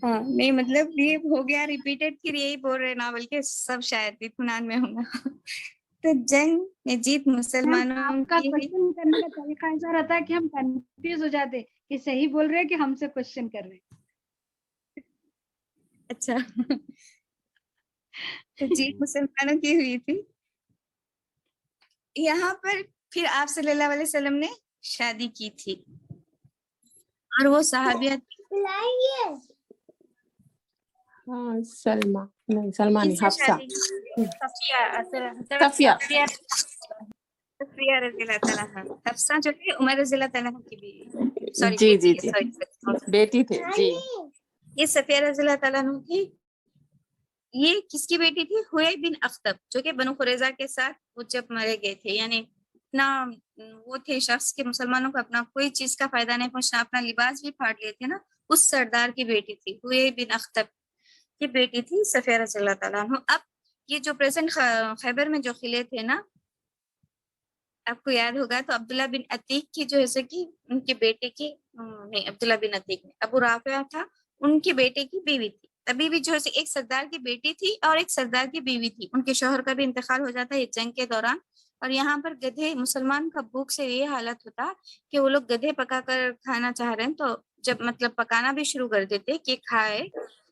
ہاں نہیں مطلب یہ ہو گیا ریپیٹڈ، پھر یہی بول رہے نا بلکہ سب شاید اطمینان میں ہوں گا. تو جنگ میں جیت مسلمانوں آپ کا کی ہوئی. کوشچن کرنے کا طریقہ ایسا رہتا ہے کہ ہم کنفیوز ہو جاتے کہ صحیح بول رہے ہیں کہ ہم سے کوشچن کر رہے ہیں. اچھا تو جیت مسلمانوں کی ہوئی تھی. یہاں پر پھر آپ صلی اللہ علیہ وسلم نے شادی کی تھی اور وہ صحابیہ ہاں سلمہ نہیں، سلمہ کس نہیں، سے حفصہ. شادی کی؟ صفیہ. صفیہ رضی اللہ تعالیٰ عنہ. حفصہ جو ہے عمر رضی اللہ تعالیٰ عنہ کی بیوی، سوری جی جی بیٹی جی ہے. بیٹی تھے. جی یہ صفیہ رضی اللہ تعالیٰ عنہ کی، یہ کس کی بیٹی تھی؟ ہوئی بن اخطب، جو کہ بنو قریظہ کے ساتھ وہ جب مرے گئے تھے، یعنی اپنا وہ تھے شخص کے مسلمانوں کو اپنا کوئی چیز کا فائدہ نہیں پہنچنا، اپنا لباس بھی پھاڑ لیے تھے نا، اس سردار کی بیٹی تھی ہوئی بن اخطب کی بیٹی تھی صفیہ رضی اللہ تعالیٰ عنہ. اب یہ جو پریزنٹ خیبر میں جو قلعے تھے نا، آپ کو یاد ہوگا تو عبداللہ بن عتیق کی جو ہے کہ ان کے بیٹے کی نہیں، عبداللہ بن عتیق ابو رافع تھا، ان کے بیٹے کی بیوی تھی. ابھی بھی جو ہے ایک سردار کی بیٹی تھی اور ایک سردار کی بیوی تھی. ان کے شوہر کا بھی انتقال ہو جاتا ہے یہ جنگ کے دوران. اور یہاں پر گدھے، مسلمان کا بھوک سے یہ حالت ہوتا کہ وہ لوگ گدھے پکا کر کھانا چاہ رہے ہیں، تو جب مطلب پکانا بھی شروع کر دیتے کہ کھائے،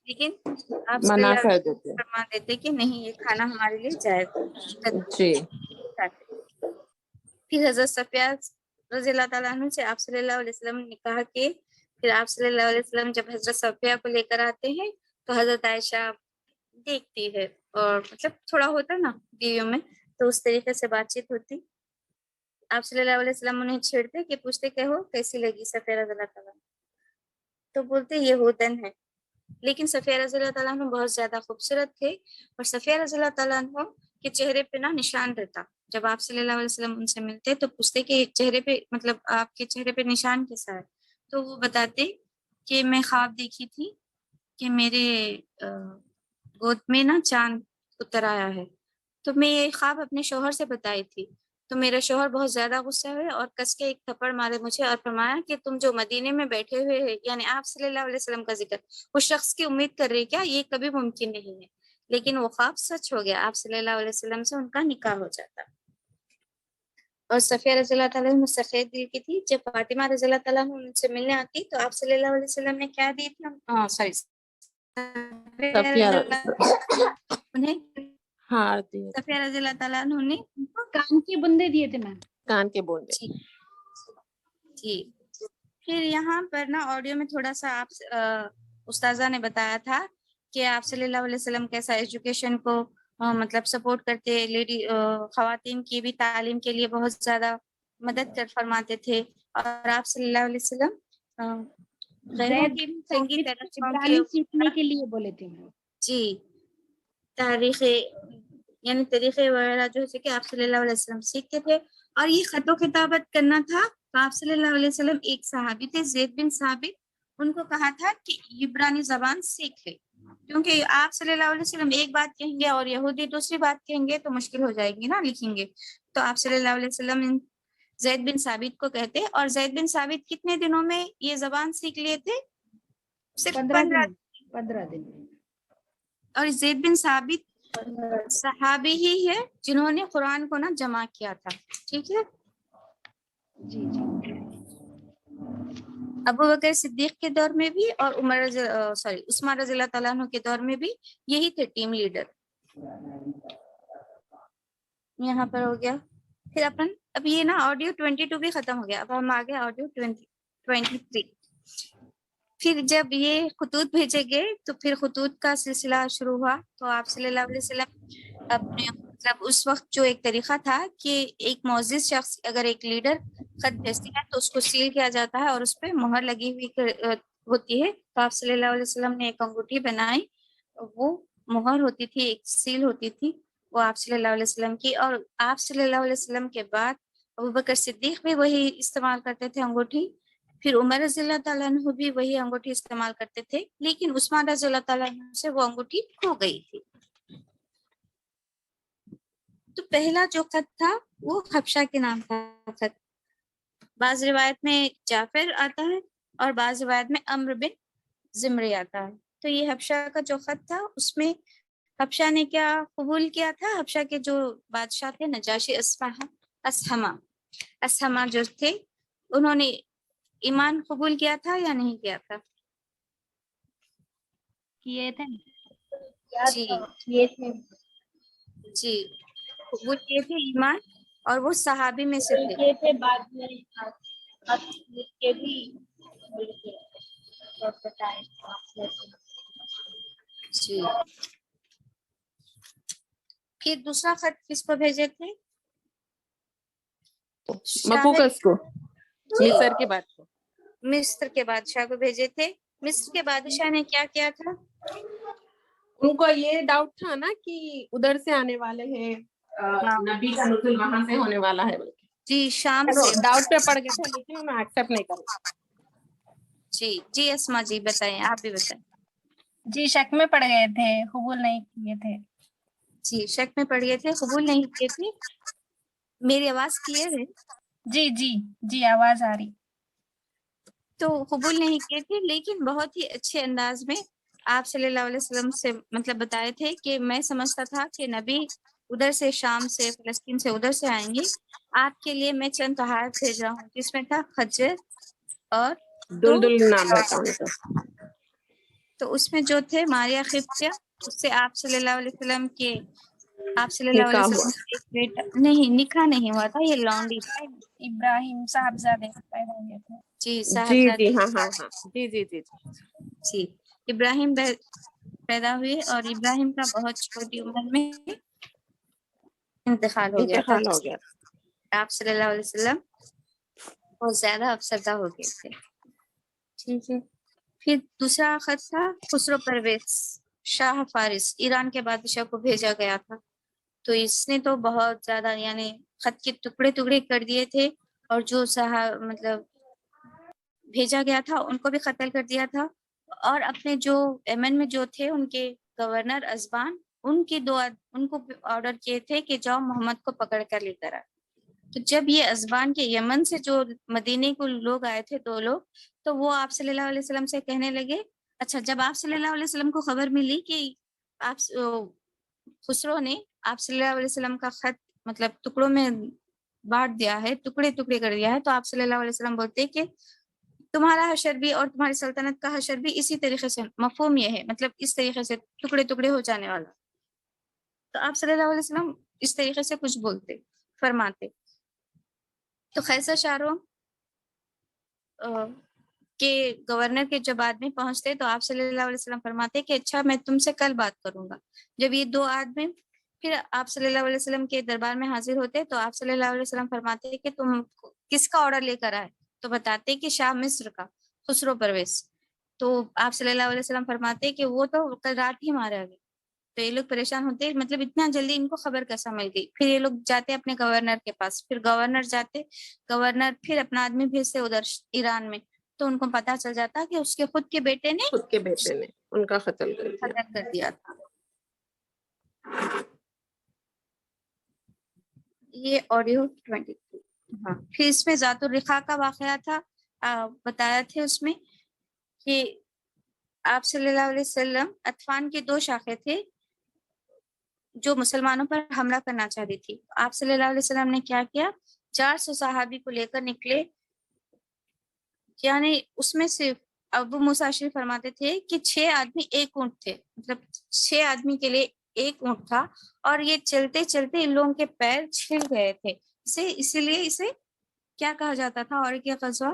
لیکن آپ صلی منع اللہ کر علیہ دیتے. وسلم فرما دیتے کہ نہیں، یہ کھانا ہمارے لیے جائز. جی پھر حضرت صفیہ رضی اللہ تعالیٰ عنہ سے آپ صلی اللہ علیہ وسلم نے کہا کہ پھر آپ صلی اللہ علیہ وسلم جب حضرت صفیہ کو لے کر آتے ہیں تو حضرت عائشہ دیکھتی ہے، اور مطلب تھوڑا ہوتا نا بیویوں میں، تو اس طریقے سے بات چیت ہوتی. آپ صلی اللہ علیہ وسلم انہیں چھیڑتے کہ پوچھتے کہ ہو کیسی لگی صفیہ رضی اللہ تعالیٰ، تو بولتے یہ ہودن ہے. لیکن صفیہ رضی اللہ تعالیٰ عنہ بہت زیادہ خوبصورت تھے، اور صفیہ رضی اللہ تعالیٰ عنہ کے چہرے پہ نا نشان رہتا. جب آپ صلی اللہ علیہ وسلم ان سے ملتے تو پوچھتے کہ چہرے پہ مطلب آپ کے چہرے پہ نشان کیسا ہے، تو وہ بتاتے کہ میں خواب دیکھی تھی کہ میرے گود میں نا چاند اتر آیا ہے. تو میں یہ خواب اپنے شوہر سے بتائی تھی، تو میرے شوہر بہت زیادہ غصہ ہوئے اور کس کے ایک تھپڑ مارے مجھے اور فرمایا کہ تم جو مدینے میں بیٹھے ہوئے ہیں، یعنی آپ صلی اللہ علیہ وسلم کا ذکر، اس شخص کی امید کر رہے کیا؟ یہ کبھی ممکن نہیں ہے. لیکن وہ خواب سچ ہو گیا، آپ صلی اللہ علیہ وسلم سے ان کا نکاح ہو جاتا. اور صفیہ رضی اللہ تعالیٰ عنہ سفید دل کی تھی. جب فاطمہ رضی اللہ تعالیٰ عنہ ان سے ملنے آتی تو آپ صلی اللہ علیہ وسلم نے کیا دی تھی؟ صفیہ انہیں ہار دیے، صفیہ رضی اللہ تعالیٰ عنہ نے کان کے بندے دیے تھے میم. کان کے بوندے. جی. پھر یہاں پر نا آڈیو میں تھوڑا سا آپ استاذہ نے بتایا تھا کہ آپ صلی اللہ علیہ وسلم کیسا ایجوکیشن کو مطلب سپورٹ کرتے، لیڈی خواتین کی بھی تعلیم کے لیے بہت زیادہ مدد کر فرماتے تھے. اور آپ صلی اللہ علیہ وسلم غیروں کی بھی سنگی طریقوں کے عبرانی سیکھنے کے لیے بولے تھے. جی تاریخ یعنی طریقے وغیرہ جو ہے کہ آپ صلی اللہ علیہ وسلم سیکھتے تھے. اور یہ خط و کتابت کرنا تھا تو آپ صلی اللہ علیہ وسلم ایک صحابی تھے زید بن ثابت، ان کو کہا تھا کہ عبرانی زبان سیکھ لے، کیونکہ آپ صلی اللہ علیہ وسلم ایک بات کہیں گے اور یہودی دوسری بات کہیں گے تو مشکل ہو جائے گی نا لکھیں گے. تو آپ صلی اللہ علیہ وسلم زید بن ثابت کو کہتے. اور زید بن ثابت کتنے دنوں میں یہ زبان سیکھ لیے تھے؟ صرف 15 دن. اور زید بن ثابت صحابی ہی ہے جنہوں نے قرآن کو نا جمع کیا تھا. ٹھیک ہے. جی جی. ابو بکر صدیق کے دور میں بھی اور عثمان رضی اللہ تعالیٰ عنہ کے دور میں بھی یہی تھے ٹیم لیڈر. یہاں پر ہو گیا. پھر اب یہ نا آڈیو 22 بھی ختم ہو گیا. اب ہم آگے آڈیو 23. پھر جب یہ خطوط بھیجے گئے تو پھر خطوط کا سلسلہ شروع ہوا. تو آپ صلی اللہ علیہ وسلم اپنے مطلب اس وقت جو ایک طریقہ تھا کہ ایک معزز شخص اگر ایک لیڈر خط بھیجتے ہیں تو اس کو سیل کیا جاتا ہے اور اس پہ مہر لگی ہوئی ہوتی ہے. تو آپ صلی اللہ علیہ وسلم نے ایک انگوٹھی بنائی، وہ مہر ہوتی تھی، ایک سیل ہوتی تھی، وہ آپ صلی اللہ علیہ وسلم کی. اور آپ صلی اللہ علیہ وسلم کے بعد ابو بکر صدیق بھی وہی استعمال کرتے تھے انگوٹھی. پھر عمر رضی اللہ تعالیٰ عنہ بھی وہی انگوٹھی استعمال کرتے تھے، لیکن عثمان رضی اللہ تعالیٰ عنہ سے وہ انگوٹھی کھو گئی تھی. تو پہلا جو خط تھا وہ حبشہ کے نام کا خط. بعض روایت میں جعفر آتا ہے اور بعض روایت میں عمرو بن زمری آتا ہے. تو یہ حبشہ کا جو خط تھا اس میں حبشہ نے کیا قبول کیا تھا؟ حبشہ کے جو بادشاہ تھے نجاشی اسہمہ جو تھے انہوں نے ایمان قبول کیا تھا یا نہیں کیا تھا؟ کیے تھے. جی یہ تھے جی قبول کیے تھے ایمان، اور وہ صحابی میں سے تھے. یہ تھے بعد میں اب لکھ کے بھی اور بتائیں آپ نے. جی پھر دوسرا خط کس کو بھیجے تھے؟ مقوقس کو، جی مصر کے بعد کو. مصر کے بادشاہ کو بھیجے تھے. مصر کے بادشاہ نے کیا کیا تھا؟ ان کو یہ ڈاؤٹ تھا نا کہ ادھر سے آنے والے ہیں، نبی کا نزول وہاں سے ہونے والا ہے، جی شام سے. ڈاؤٹ پہ پڑ گئے تھے لیکن انہوں نے ایکسپٹ نہیں کرا. جی اسما جی بتائیں، آپ بھی بتائیں. جی شک میں پڑ گئے تھے، قبول نہیں کیے تھے. جی شک میں پڑ گئے تھے، قبول نہیں کیے تھے. میری آواز کلیئر ہے؟ جی جی جی آواز آ رہی. تو قبول نہیں کیے تھے، لیکن بہت ہی اچھے انداز میں آپ صلی اللہ علیہ وسلم سے مطلب بتائے تھے کہ میں سمجھتا تھا کہ نبی ادھر سے شام سے فلسطین سے ادھر سے آئیں گے. آپ کے لیے میں چند تحائف بھیج رہا ہوں جس میں تھا خجر اور دلدل نام رہتا ان کا. تو اس میں جو تھے ماریا خفیہ، اس سے آپ صلی اللہ علیہ وسلم کے آپ صلی اللہ علیہ نکاح وسلم ہوا. کے ایک بیٹا نہیں نکاح نہیں ہوا تھا، یہ لونڈی تھا. ابراہیم صاحبزادے پیدا ہوئے تھے. جی جی صاحبزادے جی ہاں ہاں ہاں جی جی جی جی ابراہیم پیدا ہوئے اور ابراہیم کا بہت چھوٹی عمر میں انتقال ہو گیا تھا. انتقال ہو گیا. آپ صلی اللہ علیہ وسلم بہت زیادہ افسردہ ہو گئے تھے. ٹھیک ہے. پھر دوسرا خط تھا خسرو پرویز شاہ فارس، ایران کے بادشاہ کو بھیجا گیا تھا. تو اس نے تو بہت زیادہ یعنی خط کے ٹکڑے ٹکڑے کر دیے تھے، اور جو مطلب بھیجا گیا تھا ان کو بھی قتل کر دیا تھا. اور اپنے جو یمن میں جو تھے ان کے گورنر ازبان، ان کو آرڈر کیے تھے کہ جاؤ محمد کو پکڑ کر لے کر آ. تو جب یہ ازبان کے یمن سے جو مدینے کو لوگ آئے تھے 2 لوگ، تو وہ آپ صلی اللہ علیہ وسلم سے کہنے لگے. اچھا جب آپ صلی اللہ علیہ وسلم کو خبر ملی کہ آپ خسرو نے آپ صلی اللہ علیہ وسلم کا خط مطلب ٹکڑوں میں بانٹ دیا ہے، ٹکڑے ٹکڑے کر دیا ہے، تو آپ صلی اللہ علیہ وسلم بولتے کہ تمہارا حشر بھی اور تمہاری سلطنت کا حشر بھی اسی طریقے سے، مفہوم یہ ہے مطلب اس طریقے سے ٹکڑے ٹکڑے ہو جانے والا. تو آپ صلی اللہ علیہ وسلم اس طریقے سے کچھ بولتے فرماتے. تو قیصر شاہروم کے گورنر کے جب آدمی پہنچتے تو آپ صلی اللہ علیہ وسلم فرماتے کہ اچھا میں تم سے کل بات کروں گا. جب یہ 2 آدمی پھر آپ صلی اللہ علیہ وسلم کے دربار میں حاضر ہوتے تو آپ صلی اللہ علیہ وسلم فرماتے کہ تم کس کا آرڈر لے کر آئے؟ تو بتاتے کہ شاہ مصر کا خسرو پرویز. تو آپ صلی اللہ علیہ وسلم فرماتے کہ وہ تو کل رات ہی مارا گیا. تو یہ لوگ پریشان ہوتے مطلب اتنا جلدی ان کو خبر کیسا مل گئی. پھر یہ لوگ جاتے اپنے گورنر کے پاس, پھر گورنر جاتے, گورنر پھر اپنا آدمی بھیجتے ادھر ایران میں, تو ان کو پتا چل جاتا کہ اس کے خود کے بیٹے نے خود کے بیٹے نے ان کا قتل کر دیا. قتل کر دیا تھا. یہ آڈیو 22. ہاں, پھر اس میں ذات الرقاع کا واقعہ تھا, بتایا تھے اس میں کہ آپ صلی اللہ علیہ وسلم اطفان کے 2 شاخیں تھے جو مسلمانوں پر حملہ کرنا چاہتی تھی. آپ صلی اللہ علیہ وسلم نے کیا کیا, 400 صحابی کو لے کر نکلے. یعنی اس میں صرف ابو موسیٰ اشعری فرماتے تھے کہ 6 آدمی ایک اونٹ تھے, مطلب 6 آدمی کے لیے ایک اونٹ تھا, اور یہ چلتے چلتے ان لوگوں کے پیر چھل گئے تھے. اسی لیے اسے کیا کہا جاتا تھا, اور کیا غزوہ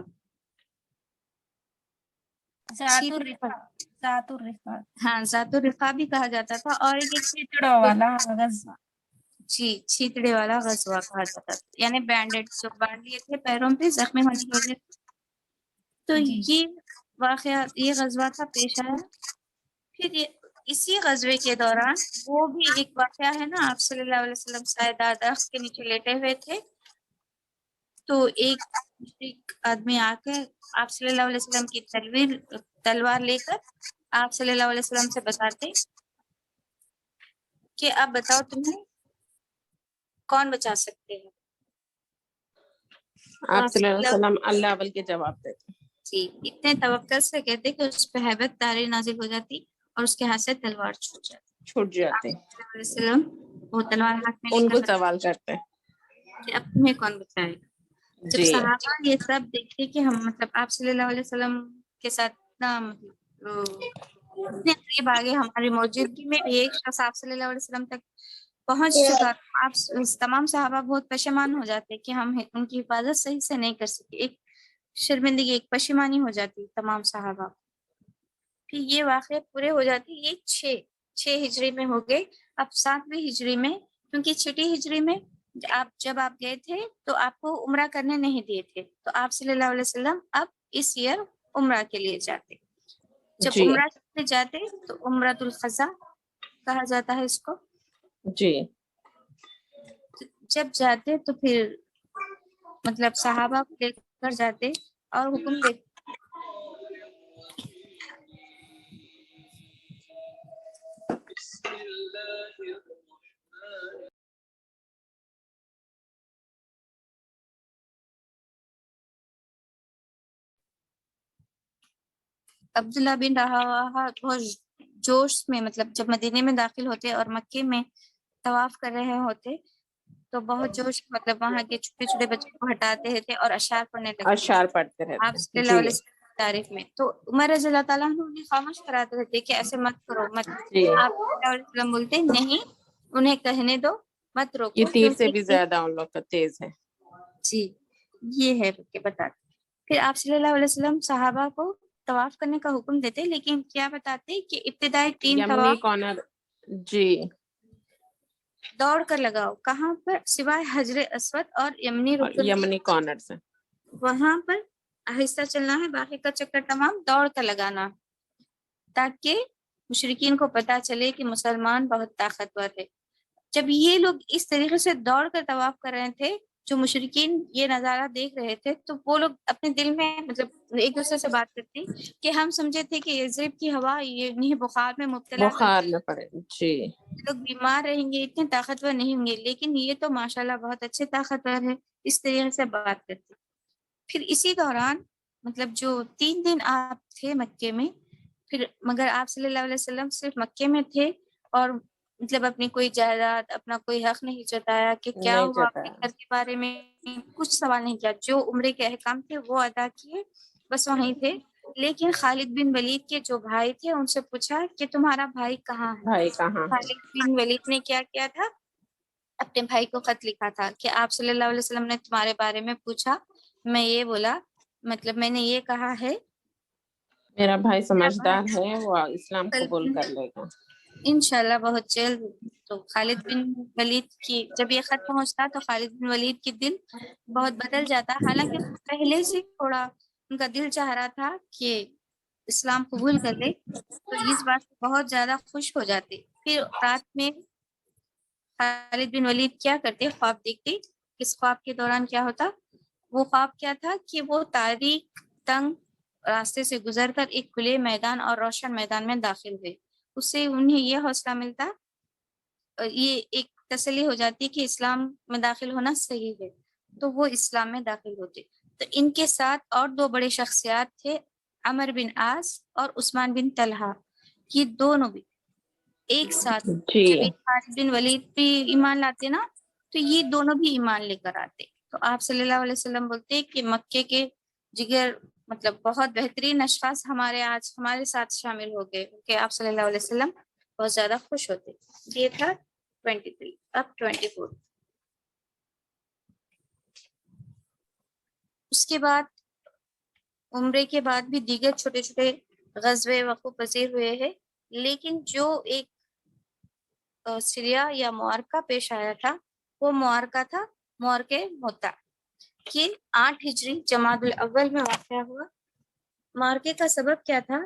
ذات الرقاع. ذات الرقاع ہاں ذات الرقاع بھی کہا جاتا تھا, اور ایک چڑو والا غزوہ. جی چھیتڑے والا غزوہ کہا جاتا تھا, یعنی بینڈیڈ جو باندھ لیے تھے پیروں پہ زخمی ہونے کی وجہ سے. تو جی. یہ واقعہ, یہ غزوہ تھا پیش آیا. پھر اسی غزوے کے دوران وہ بھی ایک واقعہ ہے نا, آپ صلی اللہ علیہ وسلم سایہ درخت کے نیچے لیٹے ہوئے تھے, تو ایک آدمی آ کے آپ صلی اللہ علیہ وسلم کی تلوار لے کر آپ صلی اللہ علیہ وسلم سے بتاتے کہ اب بتاؤ تمہیں کون بچا سکتے ہیں. آپ صلی اللہ علیہ وسلم اللہ اول کے جواب دیتے. جی, اتنے توکل سے کہتے کہ اس پہ ہیبت طاری نازل ہو جاتی اور اس کے ہاتھ سے تلوار چھوٹ جاتے. علیہ وسلم وہ تلوار ہاتھ میں لے ان کو کر سوال کرتے کہ اب تمہیں کون بچائے گا. جب جی. صحابہ یہ سب دیکھتے کہ ہم مطلب آپ صلی اللہ علیہ وسلم کے ساتھ اتنے قریب آگے, ہماری موجودگی میں بھی ایک شخص آپ صلی اللہ علیہ وسلم تک پہنچ چکا, آپ تمام صحابہ بہت پشیمان ہو جاتے کہ ہم ان کی حفاظت صحیح سے نہیں کر سکے. ایک شرمندگی, ایک پشیمانی ہو جاتی تمام صحابہ. پھر یہ واقعے پورے ہو جاتے, یہ 6 ہجری میں ہو گئے. اب 7ویں ہجری میں, کیونکہ 6 ہجری میں جب آپ گئے تھے تو آپ کو عمرہ کرنے نہیں دیے تھے, تو آپ صلی اللہ علیہ وسلم اب اس ایئر عمرہ کے لیے جاتے. جب جی. عمرہ سے جاتے تو عمرۃ القضاء کہا جاتا ہے اس کو. جی. جب جاتے تو پھر مطلب صحابہ کو لے کر جاتے اور حکم دیتے عبداللہ بن رواحہ بہت جوش میں, مطلب جب مدینے میں داخل ہوتے اور مکے میں طواف کر رہے ہوتے تو بہت جوش, مطلب وہاں کے چھوٹے چھوٹے بچوں کو ہٹاتے تھے اور اشعار پڑھنے لگتے اشعار پڑھتے آپ رہتے. صلی اللہ جی. علیہ وسلم کی تعریف میں. تو عمر رضی اللہ تعالیٰ عنہ انہیں خاموش کراتے رہتے کہ ایسے مت کرو مت. جی. آپ صلی اللہ علیہ وسلم بولتے نہیں, انہیں کہنے دو, مت یہ روکو, تیر سے بھی کیونکہ زیادہ ان لوگ کا تیز ہے. جی یہ ہے کہ بتاتے. پھر آپ صلی اللہ علیہ وسلم صحابہ کو طواف کرنے کا حکم دیتے, لیکن کیا بتاتے کہ ابتدائی 3 یمنی طواف کارنر. جی. دوڑ کر لگاؤ, کہاں پر, سوائے حجر اسود اور یمنی رکن, یمنی کارنر سے وہاں پر آہستہ چلنا ہے, باقی کا چکر تمام دوڑ کر لگانا, تاکہ مشرکین کو پتہ چلے کہ مسلمان بہت طاقتور ہے. جب یہ لوگ اس طریقے سے دوڑ کر طواف کر رہے تھے, جو مشرکین یہ نظارہ دیکھ رہے تھے, تو وہ لوگ اپنے دل میں مطلب ایک دوسرے سے بات کرتے کہ ہم سمجھے تھے کہ یثرب کی ہوا یہ انہیں بخار میں مبتلا کر بخار میں پڑے. جی. لوگ بیمار رہیں گے, اتنے طاقتور نہیں ہوں گے, لیکن یہ تو ماشاءاللہ بہت اچھے طاقتور ہے, اس طریقے سے بات کرتے. پھر اسی دوران مطلب جو 3 دن آپ تھے مکے میں, پھر مگر آپ صلی اللہ علیہ وسلم صرف مکے میں تھے اور مطلب اپنی کوئی جائیداد, اپنا کوئی حق نہیں جتایا کہ کیا نہیں ہوا آپ کے جاتا. گھر کے بارے میں, کچھ سوال نہیں کیا. جو عمرے کے احکام تھے وہ ادا کیے, بس وہیں تھے. لیکن خالد بن ولید کے جو بھائی تھے ان سے پوچھا کہ تمہارا بھائی کہاں ہے. بھائی کہاں ہے. خالد بن ولید نے کیا کیا تھا, اپنے بھائی کو خط لکھا تھا کہ آپ صلی اللہ علیہ وسلم نے تمہارے بارے میں پوچھا, میں یہ بولا, مطلب میں نے یہ کہا ہے میرا بھائی سمجھدار ہے, وہ اسلام قبول کل کر لے گا. انشاءاللہ بہت جلد تو خالد بن ولید کی جب یہ خط پہنچتا تو خالد بن ولید کی دل بہت بدل جاتا، حالانکہ پہلے سے تھوڑا ان کا دل چاہ رہا تھا کہ اسلام قبول کر لے، تو اس بات سے بہت زیادہ خوش ہو جاتے۔ پھر رات میں خالد بن ولید کیا کرتے، خواب دیکھتے۔ اس خواب کے دوران کیا ہوتا، وہ خواب کیا تھا کہ وہ تاریک تنگ راستے سے گزر کر ایک کھلے میدان اور روشن میدان میں داخل ہوئے۔ اس سے انہیں یہ حوصلہ ملتا، یہ ایک تسلی ہو جاتی کہ اسلام میں داخل ہونا صحیح ہے، تو وہ اسلام میں داخل ہوتے۔ تو ان کے ساتھ اور دو بڑے شخصیات تھے، عمر بن عاص اور عثمان بن طلحہ، یہ دونوں بھی ایک ساتھ جی جب یہ خالد بن ولید بھی ایمان لاتے نا، تو یہ دونوں بھی ایمان لے کر آتے۔ تو آپ صلی اللہ علیہ وسلم بولتے کہ مکے کے جگر مطلب بہت بہترین اشخاص آج ہمارے ساتھ شامل ہو گئے، کہ آپ صلی اللہ علیہ وسلم بہت زیادہ خوش ہوتے۔ یہ تھا 23۔ اب 24۔ اس کے بعد عمرے کے بعد بھی دیگر چھوٹے چھوٹے غزوے وقوع پذیر ہوئے ہیں، لیکن جو ایک سریا یا معرکہ پیش آیا تھا، وہ معرکہ تھا معرکہ موتا، کہ 8 ہجری جمادی الاول میں واقع ہوا۔ معرکے کا سبب کیا تھا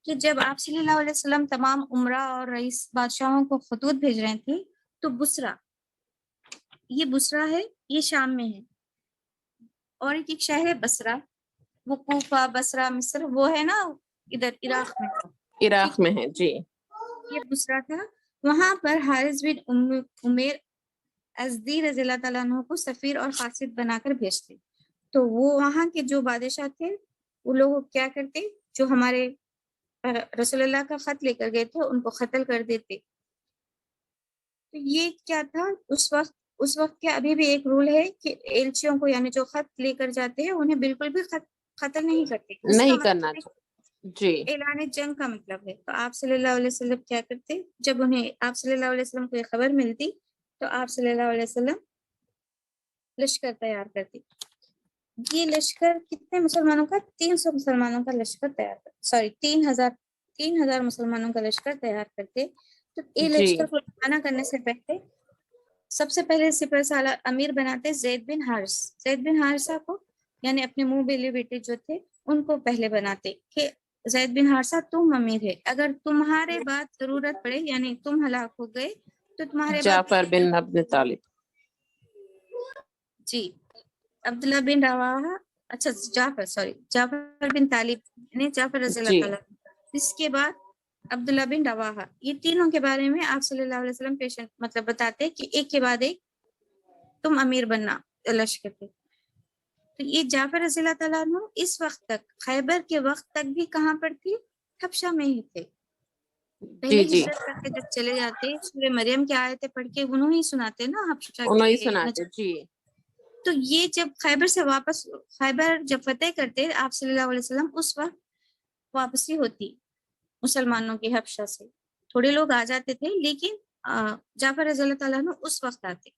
کہ جب آپ صلی اللہ علیہ وسلم تمام عمرہ اور رئیس بادشاہوں کو خطوط بھیج رہے تھے، تو بصرہ، یہ بصرہ ہے، یہ شام میں ہے، اور ایک شہر ہے بصرہ، وہ کوفہ بصرہ مصر وہ ہے نا ادھر عراق میں، عراق میں ہے جی۔ یہ بصرہ تھا۔ وہاں پر حارث بن عمیر ازدی رضی اللہ تعالیٰ عنہ کو سفیر اور قاصد بنا کر بھیجتے۔ تو وہ وہاں کے جو بادشاہ تھے، وہ لوگ کیا کرتے، جو ہمارے رسول اللہ کا خط لے کر گئے تھے ان کو قتل کر دیتے۔ تو یہ کیا تھا اس وقت کیا ابھی بھی ایک رول ہے کہ ایلچیوں کو، یعنی جو خط لے کر جاتے ہیں، انہیں بالکل بھی قتل نہیں کرتے، اس کا نہیں مطلب کرنا ہے چاہیے جی۔ اعلان جنگ کا مطلب ہے۔ تو آپ صلی اللہ علیہ وسلم کیا کرتے، جب انہیں آپ صلی اللہ علیہ وسلم کو یہ خبر ملتی، تو آپ صلی اللہ علیہ وسلم لشکر تیار کرتی۔ یہ لشکر کتنے مسلمانوں کا، 300 مسلمانوں کا لشکر تیار کرتے، 3,000 مسلمانوں کا لشکر تیار کرتے۔ تو یہ جی لشکر کو روانہ کرنے سے پہلے سب سے پہلے سپہ سالار امیر بناتے زید بن حارثہ کو، یعنی اپنے منہ بولے بیٹے جو تھے ان کو پہلے بناتے کہ زید بن حارثہ تم امیر ہے، اگر تمہارے بعد ضرورت پڑے، یعنی تم ہلاک ہو گئے تو تمہارے بعد جعفر بن ابن طالب، جی عبداللہ بن رواحہ، اچھا جعفر بن طالب، یعنی جعفر رضی اللہ جی تعالیٰ، اس کے بعد عبداللہ بن رواحہ، یہ تینوں کے بارے میں آپ صلی اللہ علیہ وسلم مطلب بتاتے کہ ایک کے بعد ایک تم امیر بننا لشکر کے۔ تو یہ جعفر رضی اللہ تعالیٰ عنہ اس وقت تک، خیبر کے وقت تک بھی کہاں پر تھی، حبشہ میں ہی تھے۔ پہلے جی ہجرت کر کے جب چلے جاتے، سورہ مریم کی آیتیں پڑھ کے انہوں ہی سناتے نا حبشہ انہوں ہی کے سناتے جی۔ تو یہ جب خیبر جب فتح کرتے آپ صلی اللہ علیہ وسلم، اس وقت واپسی ہوتی مسلمانوں کی حبشہ سے، تھوڑے لوگ آ جاتے تھے، لیکن جعفر رضی اللہ تعالیٰ عنہ اس وقت آتے۔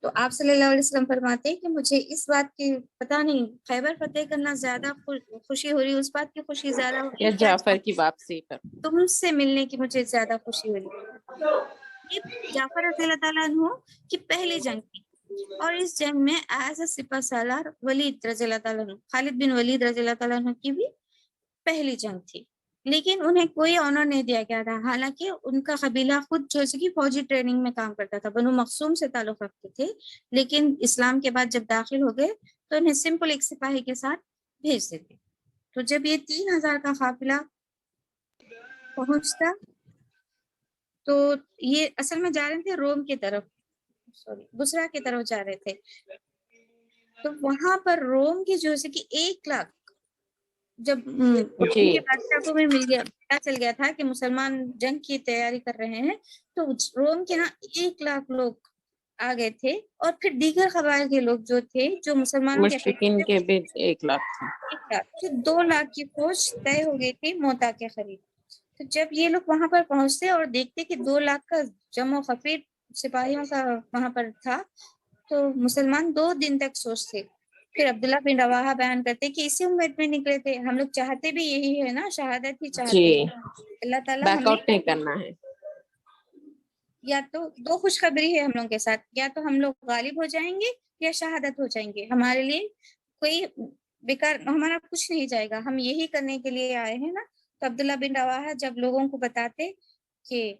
تو آپ صلی اللہ علیہ وسلم فرماتے کہ مجھے اس بات کی پتہ نہیں، خیبر فتح کرنا زیادہ خوشی ہو رہی، اس بات کی خوشی زیادہ ہو یا رہی کہ آج جعفر کی واپسی پر تم سے ملنے کی مجھے زیادہ خوشی ہو رہی۔ یہ جعفر رضی اللہ تعالیٰ عنہ کی پہلی جنگ تھی، اور اس جنگ میں ایز اے سپہ سالار ولید رضی اللہ تعالیٰ عنہ، خالد بن ولید رضی اللہ تعالیٰ عنہ کی بھی پہلی جنگ تھی، لیکن انہیں کوئی آنر نہیں دیا گیا تھا، حالانکہ ان کا قبیلہ خود جیسے کہ فوجی ٹریننگ میں کام کرتا تھا، بنو مخزوم سے تعلق رکھتے تھے، لیکن اسلام کے بعد جب داخل ہو گئے تو انہیں سمپل ایک سپاہی کے ساتھ بھیج دیتے۔ تو جب یہ 3,000 کا قافلہ پہنچتا، تو یہ اصل میں جا رہے تھے روم کی طرف، بصرہ کی طرف جا رہے تھے۔ تو وہاں پر روم کی جو کہ 1 لاکھ، جب ان جی کے بادشاہ کو بھی مل گیا، پتا چل گیا تھا کہ مسلمان جنگ کی تیاری کر رہے ہیں، تو روم کے 1 لاکھ لوگ آ گئے تھے، اور پھر دیگر قبائل کے لوگ جو تھے، جو مسلمانوں کے مشرکین کے بھی 1 لاکھ تھے۔ 1 لاکھ، پھر 2 لاکھ کی فوج طے ہو گئی تھی موتا کے قریب۔ تو جب یہ لوگ وہاں پر پہنچتے اور دیکھتے کہ 2 لاکھ کا جمع و خفیر سپاہیوں کا وہاں پر تھا، تو مسلمان 2 دن تک سوچتے۔ پھر عبداللہ بن رواحہ بیان کرتے کہ اسی امید میں نکلے تھے، ہم لوگ چاہتے بھی یہی ہے نا، شہادت ہی چاہتے، جی اللہ تعالیٰ بیک ہمیں آؤٹ نہیں کرنا ہے۔ یا تو دو خوشخبری ہے ہم لوگوں کے ساتھ، یا تو ہم لوگ غالب ہو جائیں گے یا شہادت ہو جائیں گے. ہمارے لیے کوئی بیکار ہمارا کچھ نہیں جائے گا، ہم یہی کرنے کے لیے آئے ہیں نا. تو عبداللہ بن رواحہ جب لوگوں کو بتاتے کہ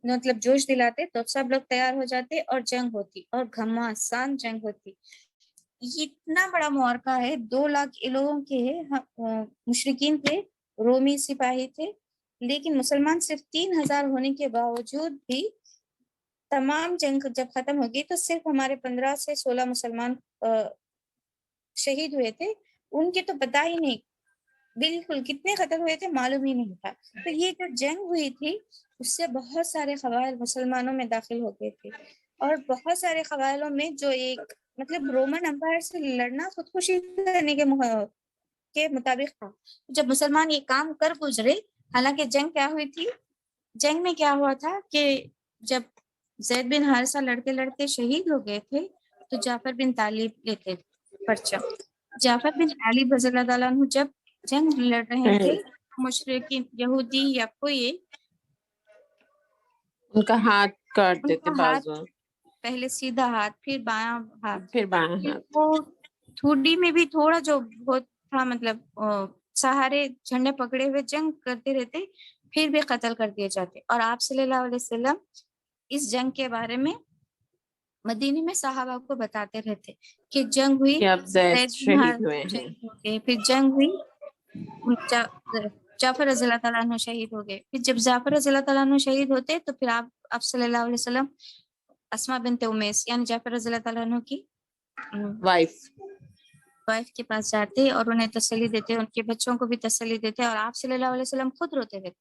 مطلب جوش دلاتے تو سب لوگ تیار ہو جاتے اور جنگ ہوتی اور گھماسان جنگ ہوتی. یہ اتنا بڑا معرکہ ہے، 2 لاکھ لوگوں کے مشرکین تھے، رومی سپاہی تھے، لیکن مسلمان صرف 3,000 ہونے کے باوجود بھی تمام جنگ جب ختم ہوگی تو صرف ہمارے 15 سے 16 مسلمان شہید ہوئے تھے. ان کے تو پتہ ہی نہیں بالکل کتنے قتل ہوئے تھے، معلوم ہی نہیں تھا. تو یہ جو جنگ ہوئی تھی اس سے بہت سارے قبائل مسلمانوں میں داخل ہو گئے تھے، اور بہت سارے قبائلوں میں جو ایک مطلب رومن امپائر سے لڑنا خودکشی کرنے کے مطابق تھا. جب مسلمان یہ کام کر گزرے، حالانکہ جنگ کیا ہوئی تھی، جنگ میں کیا ہوا تھا کہ جب زید بن حارثہ لڑتے لڑتے شہید ہو گئے تھے تو جعفر بن طالب لیتے پرچم. جعفر بن طالب رضی اللہ تعالیٰ عنہ جب جنگ لڑ رہے تھے، مشرکین یہودی یا کوئی ان کا ہاتھ کاٹ ان دیتے کا ہاتھ، بازو، پہلے سیدھا ہاتھ پھر بایاں ہاتھ، پھر بائیں پھر ہاتھ. وہ ٹھوڈی میں بھی تھوڑا جو بہت تھا مطلب سہارے جھنڈے پکڑے ہوئے جنگ کرتے رہتے، پھر بھی قتل کر دیے جاتے. اور آپ صلی اللہ علیہ وسلم اس جنگ کے بارے میں مدینے میں صحابہ کو بتاتے رہتے کہ جنگ ہوئی، کہ اب زید شہید ہوئے ہیں. شہید ہو گئے، پھر جنگ ہوئی، جعفر رضی اللہ تعالیٰ عنہ شہید ہو گئے. پھر جب جعفر رضی اللہ تعالیٰ عنہ شہید ہوتے تو پھر آپ صلی اللہ علیہ وسلم اسماء بنت امیس یعنی جعفر رضی اللہ تعالیٰ عنہ کی وائف کے پاس جاتے اور انہیں تسلی دیتے، ان کے بچوں کو بھی تسلی دیتے، اور آپ صلی اللہ علیہ وسلم خود روتے رہتے.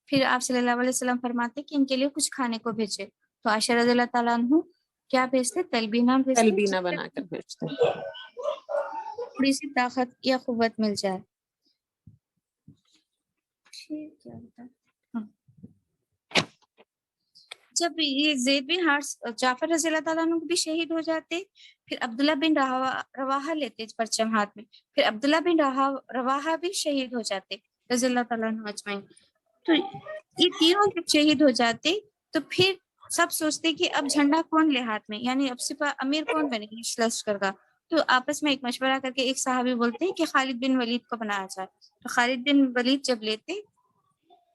پھر آپ صلی اللہ علیہ وسلم فرماتے کہ ان کے لیے کچھ کھانے کو بھیجے. تو عائشہ رضی اللہ تعالیٰ عنہ کیا بھیجتے؟ تلبینہ بھیجتے، تلبینہ بنا کر بھیجتے. تھوڑی سی طاقت یا قوت مل جائے. کیا ہوتا ہے جب یہ زید بن حارث جعفر رضی اللہ تعالیٰ عنہ بھی شہید ہو جاتے، پھر عبداللہ بن رواحہ لیتے پرچم ہاتھ میں، پھر عبداللہ بن رواحہ بھی شہید ہو جاتے رضی اللہ تعالیٰ عنہ اجمعین. تو یہ تینوں جب شہید ہو جاتے تو پھر سب سوچتے کہ اب جھنڈا کون لے ہاتھ میں، یعنی اب امیر کون بنے گا اس لشکر کا. تو آپس میں ایک مشورہ کر کے ایک صحابی بولتے ہیں کہ خالد بن ولید کو بنایا جائے. تو خالد بن ولید جب لیتے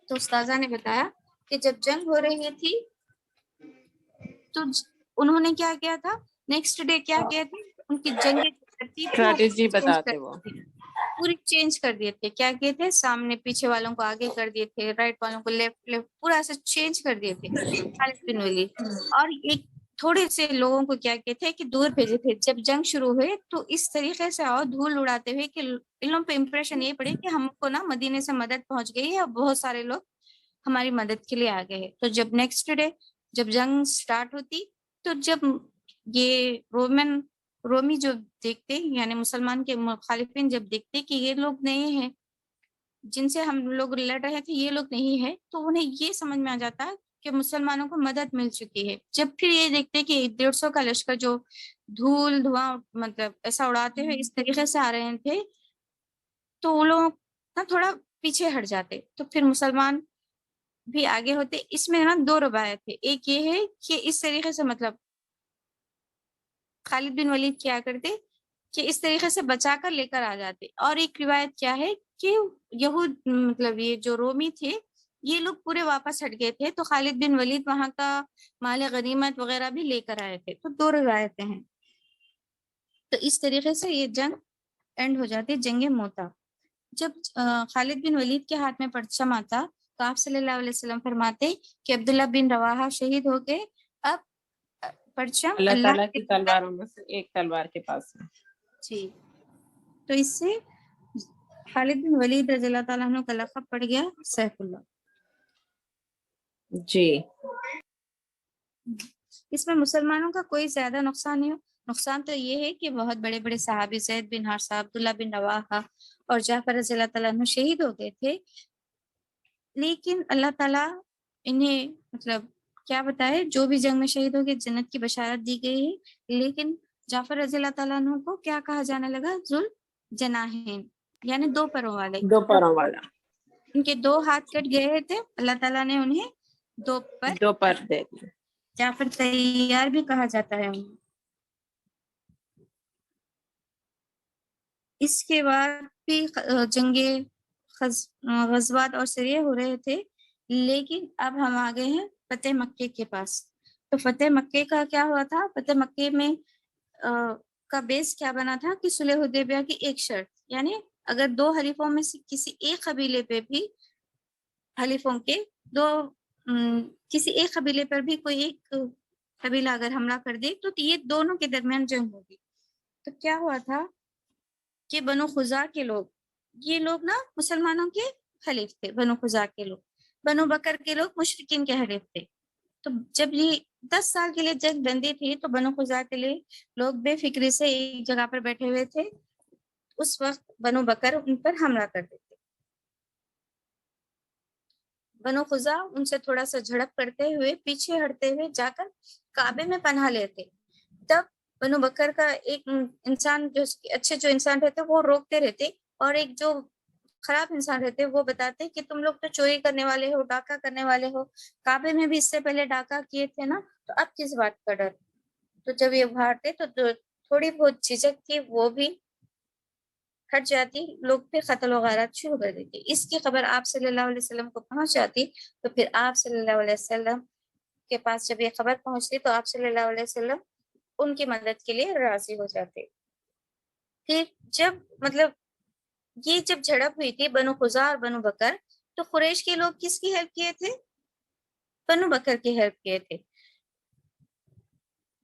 تو استاذہ نے بتایا کہ جب جنگ ہو رہی تھی تو انہوں نے کیا کیا تھا، نیکسٹ ڈے کیا کیا تھا، ان کی جنگیں اسٹریٹجی بتاتے وہ. پوری چینج کر دیے تھے. کیا کیے تھے، سامنے پیچھے والوں کو آگے کر دیے تھے، رائٹ والوں کو لیفٹ، پورا ایسا چینج کر دیے تھے خالد بن ولید. اور ایک تھوڑے سے لوگوں کو کیا کہتے ہیں کہ دور بھیجے تھے. جب جنگ شروع ہوئے تو اس طریقے سے اور دھول اڑاتے ہوئے کہ ان لوگوں پہ امپریشن یہ پڑے کہ ہم کو نا مدینے سے مدد پہنچ گئی ہے اور بہت سارے لوگ ہماری مدد کے لیے آ گئے ہیں. تو جب نیکسٹ ڈے جب جنگ سٹارٹ ہوتی تو جب یہ رومی جو دیکھتے یعنی مسلمان کے مخالفین جب دیکھتے کہ یہ لوگ نہیں ہیں جن سے ہم لوگ لڑ رہے تھے، یہ لوگ نہیں ہے، تو انہیں یہ سمجھ میں آ جاتا کہ مسلمانوں کو مدد مل چکی ہے. جب پھر یہ دیکھتے کہ 150 کا لشکر جو دھواں مطلب ایسا اڑاتے ہوئے اس طریقے سے آ رہے تھے تو وہ لوگ نا تھوڑا پیچھے ہٹ جاتے. تو پھر مسلمان بھی آگے ہوتے. اس میں نا 2 روایت ہے. ایک یہ ہے کہ اس طریقے سے مطلب خالد بن ولید کیا کرتے کہ اس طریقے سے بچا کر لے کر آ جاتے. اور ایک روایت کیا ہے کہ یہود مطلب یہ جو رومی تھے یہ لوگ پورے واپس ہٹ گئے تھے تو خالد بن ولید وہاں کا مال غنیمت وغیرہ بھی لے کر آئے تھے. تو 2 روایتیں ہیں. تو اس طریقے سے یہ جنگ اینڈ ہو جاتی، جنگ موتا. جب خالد بن ولید کے ہاتھ میں پرچم آتا تو آپ صلی اللہ علیہ وسلم فرماتے کہ عبداللہ بن رواحہ شہید ہو گئے، اب پرچم اللہ تعالیٰ کی تلواروں میں سے ایک تلوار کے پاس ہے. جی. تو اس سے خالد بن ولید رضی اللہ تعالیٰ عنہ کا لقب پڑ گیا سیف اللہ. جی. اس میں مسلمانوں کا کوئی زیادہ نقصان نہیں ہو. نقصان تو یہ ہے کہ بہت بڑے بڑے صحابی زید بن حارثہ، عبداللہ بن رواحہ اور جعفر رضی اللہ تعالیٰ عنہ شہید ہو گئے تھے، لیکن اللہ تعالیٰ انہیں مطلب کیا بتائے جو بھی جنگ میں شہید ہو گئے جنت کی بشارت دی گئی ہے. لیکن جعفر رضی اللہ تعالیٰ عنہ کو کیا کہا جانے لگا، ذوال جناحین یعنی 2 پروں والے. 2 پروں والا. ان کے 2 ہاتھ کٹ گئے تھے، اللہ تعالیٰ نے انہیں دو پر دے دی. یا پھر تیار بھی کہا جاتا ہے انہیں. اس کے بعد بھی جنگیں غزوات اور سریے ہو رہے تھے، لیکن اب ہم آ گئے ہیں فتح مکے کے پاس. تو فتح مکے کا کیا ہوا تھا؟ فتح مکے میں کا بیس کیا بنا تھا کہ صلح حدیبیہ کی ایک شرط، یعنی اگر دو حلیفوں میں سے کسی ایک قبیلے پہ بھی حلیفوں کے کسی ایک قبیلے پر بھی کوئی ایک قبیلہ اگر حملہ کر دے تو یہ دونوں کے درمیان جنگ ہوگی. تو کیا ہوا تھا کہ بنو خزاع کے لوگ، یہ لوگ نا مسلمانوں کے حلیف تھے. بنو خزاع کے لوگ، بنو بکر کے لوگ مشرکین کے حلیف تھے. تو جب یہ 10 سال کے لیے جنگ بندی تھی تو بنو خزاع کے لیے لوگ بے فکری سے ایک جگہ پر بیٹھے ہوئے تھے. اس وقت بنو بکر ان پر حملہ کر دیتے. بنو خزاع ان سے تھوڑا سا جھڑپ کرتے ہوئے پیچھے ہٹتے ہوئے جا کر کعبے میں پناہ لیتے. تب بنو بکر کا ایک انسان، جو اچھے جو انسان رہتے وہ روکتے رہتے، اور ایک جو خراب انسان رہتے وہ بتاتے کہ تم لوگ تو چوری کرنے والے ہو، ڈاکہ کرنے والے ہو، کعبے میں بھی اس سے پہلے ڈاکہ کیے تھے نا، تو اب کس بات کا ڈر؟ تو جب یہ ابھارتے تو تھوڑی بہت جھجک تھی وہ بھی ہٹ جاتی، لوگ پھر قتل و غارت شروع کر دیتے. اس کی خبر آپ صلی اللہ علیہ وسلم کو پہنچ جاتی تو پھر آپ صلی اللہ علیہ وسلم کے پاس جب یہ خبر پہنچتی تو آپ صلی اللہ علیہ وسلم ان کی مدد کے لیے راضی ہو جاتے. پھر جب یہ جب جھڑپ ہوئی تھی بنو خزاع اور بنو بکر، تو قریش کے لوگ کس کی ہیلپ کیے تھے؟ بنو بکر کی ہیلپ کیے تھے.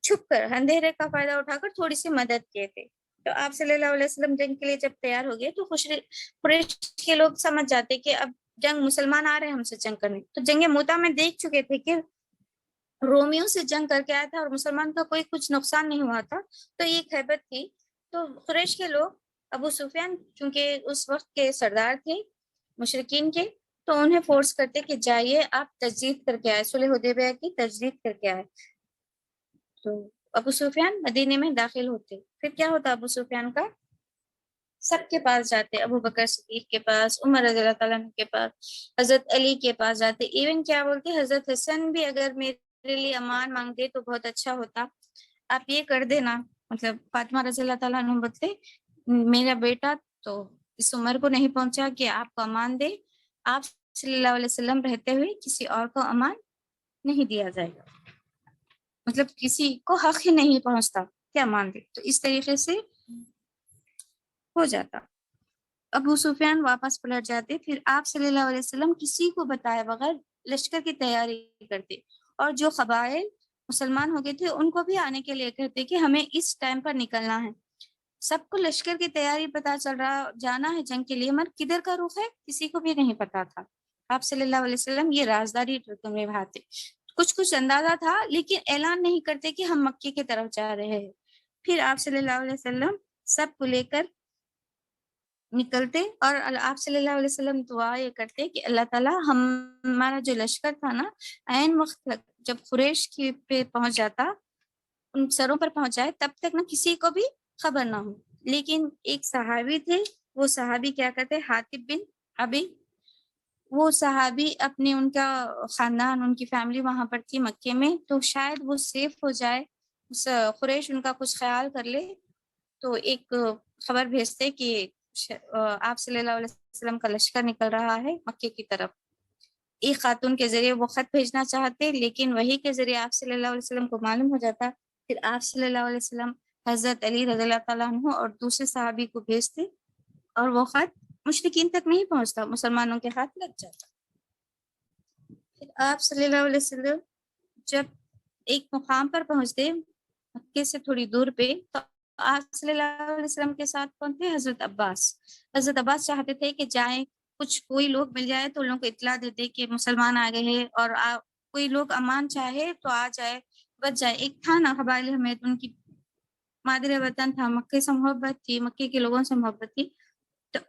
چھپ کر اندھیرے کا فائدہ اٹھا کر تھوڑی سی مدد کیے تھے. تو آپ صلی اللہ علیہ وسلم جنگ کے لیے جب تیار ہو گئے تو قریش کے لوگ سمجھ جاتے کہ اب جنگ مسلمان آ رہے ہیں ہم سے جنگ کرنے. تو جنگ موتا میں دیکھ چکے تھے کہ رومیوں سے جنگ کر کے آیا تھا اور مسلمان کا کوئی کچھ نقصان نہیں ہوا تھا، تو یہ خیبت تھی. تو قریش کے لوگ ابو سفیان چونکہ اس وقت کے سردار تھے مشرکین کے، تو انہیں فورس کرتے کہ جائیے آپ تجدید کر کے آئے، صلح حدیبیہ کی تجدید کر کے آئے. تو ابو سفیان مدینے میں داخل ہوتے. پھر کیا ہوتا ابو سفیان کا؟ سب کے پاس جاتے، ابو بکر صدیق کے پاس، عمر رضی اللہ تعالیٰ عنہ کے پاس، حضرت علی کے پاس جاتے. ایون کیا بولتے، حضرت حسن بھی اگر میرے لیے امان مانگتے تو بہت اچھا ہوتا، آپ یہ کر دینا. فاطمہ رضی اللہ تعالیٰ عنہ بولتے میرا بیٹا تو اس عمر کو نہیں پہنچا کہ آپ کو امان دے، آپ صلی اللہ علیہ وسلم رہتے ہوئے کسی اور کو امان نہیں دیا جائے گا، کسی کو حق ہی نہیں پہنچتا کہ امان دے. تو اس طریقے سے ہو جاتا. ابو سفیان واپس پلٹ جاتے. پھر آپ صلی اللہ علیہ وسلم کسی کو بتائے بغیر لشکر کی تیاری کرتے، اور جو قبائل مسلمان ہو گئے تھے ان کو بھی آنے کے لیے کہتے کہ ہمیں اس ٹائم پر نکلنا ہے. سب کو لشکر کی تیاری پتا چل رہا، جانا ہے جنگ کے لیے، مگر کدھر کا رخ ہے کسی کو بھی نہیں پتا تھا. آپ صلی اللہ علیہ وسلم یہ رازداری نبھاتے. کچھ اندازہ تھا لیکن اعلان نہیں کرتے کہ ہم مکے کی طرف جا رہے ہیں. پھر آپ صلی اللہ علیہ وسلم سب کو لے کر نکلتے، اور آپ صلی اللہ علیہ وسلم دعا یہ کرتے کہ اللہ تعالیٰ ہمارا جو لشکر تھا نا، عین وقت جب قریش کی پہ پہنچ جاتا، ان سروں پر پہنچ جائے، تب تک نہ کسی کو بھی خبر نہ ہو. لیکن ایک صحابی تھے، وہ صحابی کیا کرتے، حاطب بن ابی، وہ صحابی اپنے ان کا خاندان، ان کی فیملی وہاں پر تھی مکے میں، تو شاید وہ سیف ہو جائے، قریش ان کا کچھ خیال کر لے، تو ایک خبر بھیجتے کہ آپ صلی اللہ علیہ وسلم کا لشکر نکل رہا ہے مکے کی طرف. ایک خاتون کے ذریعے وہ خط بھیجنا چاہتے، لیکن وہی کے ذریعے آپ صلی اللہ علیہ وسلم کو معلوم ہو جاتا. پھر آپ صلی اللہ علیہ وسلم حضرت علی رضی اللہ تعالیٰ عنہ اور دوسرے صحابی کو بھیجتے، اور وہ خط مشرکین تک نہیں پہنچتا، مسلمانوں کے ہاتھ لگ جاتا. پھر آپ صلی اللہ علیہ وسلم جب ایک مقام پر پہنچتے مکے سے تھوڑی دور پہ، تو آپ صلی اللہ علیہ وسلم کے ساتھ کون تھے؟ حضرت عباس. حضرت عباس چاہتے تھے کہ جائیں، کوئی لوگ مل جائے تو ان لوگوں کو اطلاع دیتے کہ مسلمان آ گئے ہیں، اور کوئی لوگ امان چاہے تو آ جائے، بچ جائے. ایک تھا نا قبائل حمید، ان کی مادر وطن تھا، مکے سے محبت تھی، مکے کے لوگوں سے محبت تھی. تو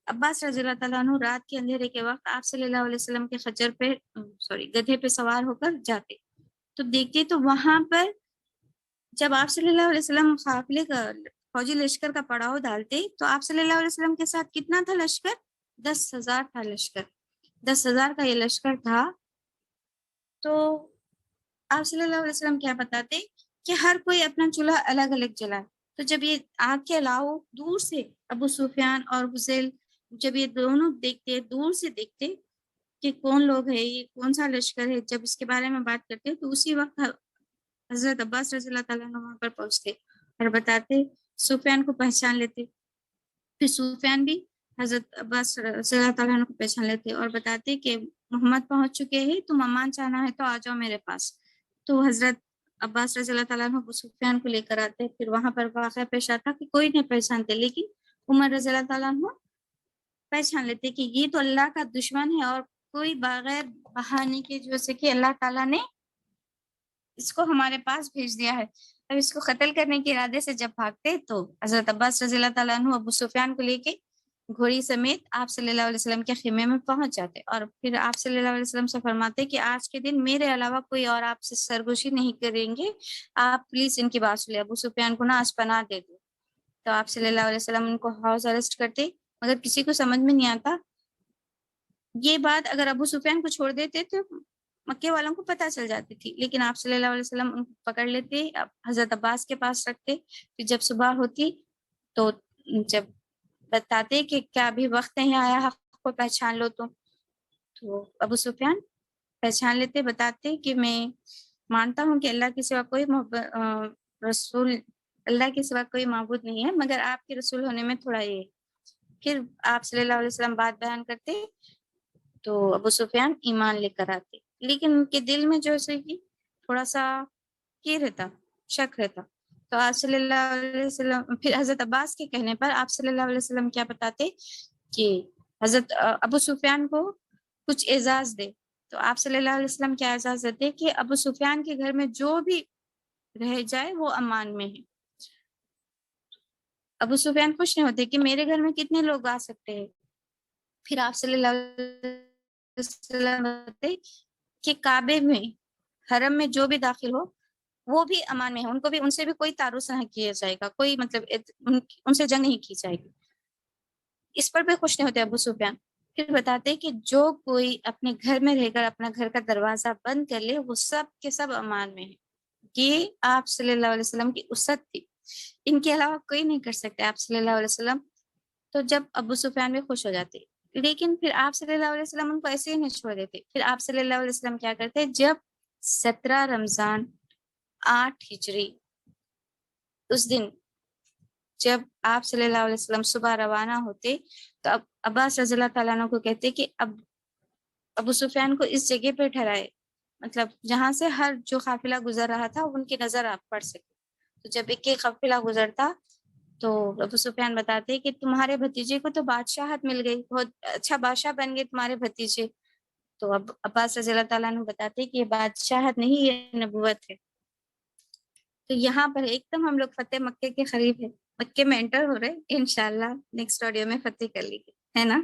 عباس رضی اللہ تعالیٰ عنہ رات کے اندھیرے کے وقت آپ صلی اللہ علیہ وسلم کے خچر پہ گدھے پہ سوار ہو کر جاتے. تو دیکھتے تو وہاں پر جب آپ صلی اللہ علیہ وسلم قافلے کا فوجی لشکر کا پڑاؤ ڈالتے، تو آپ صلی اللہ علیہ وسلم کے ساتھ کتنا تھا لشکر؟ 10,000 تھا لشکر. 10,000 کا یہ لشکر تھا. تو آپ صلی اللہ علیہ وسلم کیا بتاتے کہ ہر کوئی اپنا چولہا الگ الگ جلائے. تو جب یہ آگ کے علاوہ دور سے ابو سفیان اور حذیل جب یہ دونوں دیکھتے دور سے دیکھتے کہ کون لوگ ہے, یہ کون سا لشکر ہے, جب اس کے بارے میں بات کرتے تو اسی وقت حضرت عباس رضی اللہ تعالیٰ عنہ وہاں پر پہنچتے اور بتاتے, سفیان کو پہچان لیتے. پھر سفیان بھی حضرت عباس رضی اللہ تعالیٰ عنہ کو پہچان لیتے اور بتاتے کہ محمد پہنچ چکے ہیں, تم امان چاہنا ہے تو آ جاؤ میرے پاس. تو حضرت عباس رضی اللہ تعالیٰ عنہ ابو سفیان کو لے کر آتے. پھر وہاں پر واقعہ پیش آتا کہ کوئی نہیں پہچانتے, لیکن عمر رضی اللہ تعالیٰ عنہ پہچان لیتے کہ یہ تو اللہ کا دشمن ہے اور کوئی بغیر بہانے کے جیسے کہ اللہ تعالیٰ نے اس کو ہمارے پاس بھیج دیا ہے. اب اس کو قتل کرنے کے ارادے سے جب بھاگتے تو حضرت عباس رضی اللہ تعالیٰ عنہ ابو سفیان کو لے کے گھوڑی سمیت آپ صلی اللہ علیہ وسلم کے خیمے میں پہنچ جاتے اور پھر آپ صلی اللہ علیہ وسلم سے فرماتے کہ آج کے دن میرے علاوہ کوئی اور آپ سے سرگوشی نہیں کریں گے, آپ پلیز ان کی بات سن لیں, ابو سفیان کو نا آج پناہ دے دو. تو آپ صلی اللہ علیہ وسلم ان کو ہاؤس اریسٹ کرتے, مگر کسی کو سمجھ میں نہیں آتا. یہ بات اگر ابو سفیان کو چھوڑ دیتے تو مکے والوں کو پتہ چل جاتی تھی, لیکن آپ صلی اللہ علیہ وسلم ان کو پکڑ لیتے, حضرت عباس کے پاس رکھتے. پھر جب صبح ہوتی تو جب بتاتے کہ کیا ابھی وقت نہیں آیا حق کو پہچان لو, تو ابو سفیان پہچان لیتے, بتاتے کہ میں مانتا ہوں کہ اللہ کے سوا کوئی رسول, اللہ کے سوا کوئی معبود نہیں ہے, مگر آپ کے رسول ہونے میں تھوڑا یہ. پھر آپ صلی اللہ علیہ وسلم بات بیان کرتے تو ابو سفیان ایمان لے کر آتے, لیکن ان کے دل میں جو ہے کہ تھوڑا سا یہ رہتا, شک رہتا. تو آپ صلی اللہ علیہ وسلم پھر حضرت عباس کے کہنے پر آپ صلی اللہ علیہ وسلم کیا بتاتے کہ حضرت ابو سفیان کو کچھ اعزاز دے. تو آپ صلی اللہ علیہ وسلم کیا اعزاز دیتے کہ ابو سفیان کے گھر میں جو بھی رہ جائے وہ امان میں ہے. ابو سفیان خوش نہیں ہوتے کہ میرے گھر میں کتنے لوگ آ سکتے ہیں. پھر آپ صلی اللہ علیہ وسلم بتاتے کہ کعبے میں حرم میں جو بھی داخل ہو وہ بھی امان میں ہے, ان کو بھی ان سے بھی کوئی تعرض نہ کیا جائے گا, کوئی مطلب ان سے جنگ نہیں کی جائے گی. اس پر بھی خوش نہیں ہوتے ابو سفیان. پھر بتاتے کہ جو کوئی اپنے گھر میں رہ کر اپنا گھر کا دروازہ بند کر لے وہ سب کے سب امان میں ہے. یہ آپ صلی اللہ علیہ وسلم کی وسعت تھی, ان کے علاوہ کوئی نہیں کر سکتے آپ صلی اللہ علیہ وسلم. تو جب ابو سفیان بھی خوش ہو جاتے, لیکن پھر آپ صلی اللہ علیہ وسلم ان کو ایسے ہی نہیں چھوڑ دیتے. پھر آپ صلی اللہ علیہ وسلم کیا کرتے, جب 17 رمضان 8 ہجری اس دن جب آپ صلی اللہ علیہ وسلم صبح روانہ ہوتے تو اب عباس رضی اللہ تعالیٰ عنہ کو کہتے کہ اب ابو سفیان کو اس جگہ پہ ٹھہرائے, مطلب جہاں سے ہر جو قافلہ گزر رہا تھا ان کی نظر آپ پڑ سکے. تو جب ایک ایک قافلہ گزرتا تو ابو سفیان بتاتے کہ تمہارے بھتیجے کو تو بادشاہت مل گئی, بہت اچھا بادشاہ بن گئے تمہارے بھتیجے. تو اب عباس رضی اللہ تعالیٰ عنہ بتاتے کہ یہ بادشاہت نہیں, یہ نبوت ہے. تو یہاں پر ایک دم ہم لوگ فتح مکے کے قریب ہے, مکے میں انٹر ہو رہے, انشاءاللہ نیکسٹ آڈیو میں فتح کر لی گئی ہے نا.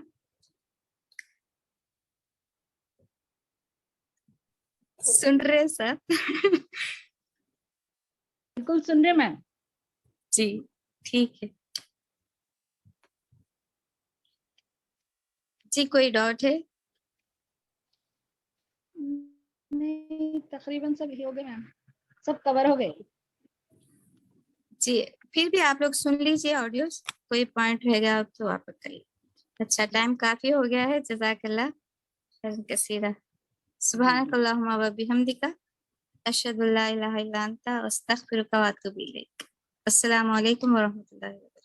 سن رہے سر؟ بالکل سن رہے میم. جی ٹھیک ہے جی, کوئی ڈاؤٹ ہے؟ نہیں, تقریباً سب ہو گئے میم, سب کور ہو گئے. جی پھر بھی آپ لوگ سن لیجیے آڈیوز, کوئی پوائنٹ رہ گیا تو آپ بتائیے. اچھا ٹائم کافی ہو گیا ہے, جزاک اللہ خیرا کثیرا. سبحانک اللہم و بحمدک اشہد ان لا الہ الا انت استغفرک و اتوب الیک. السلام علیکم ورحمۃ اللہ وبرکاتہ.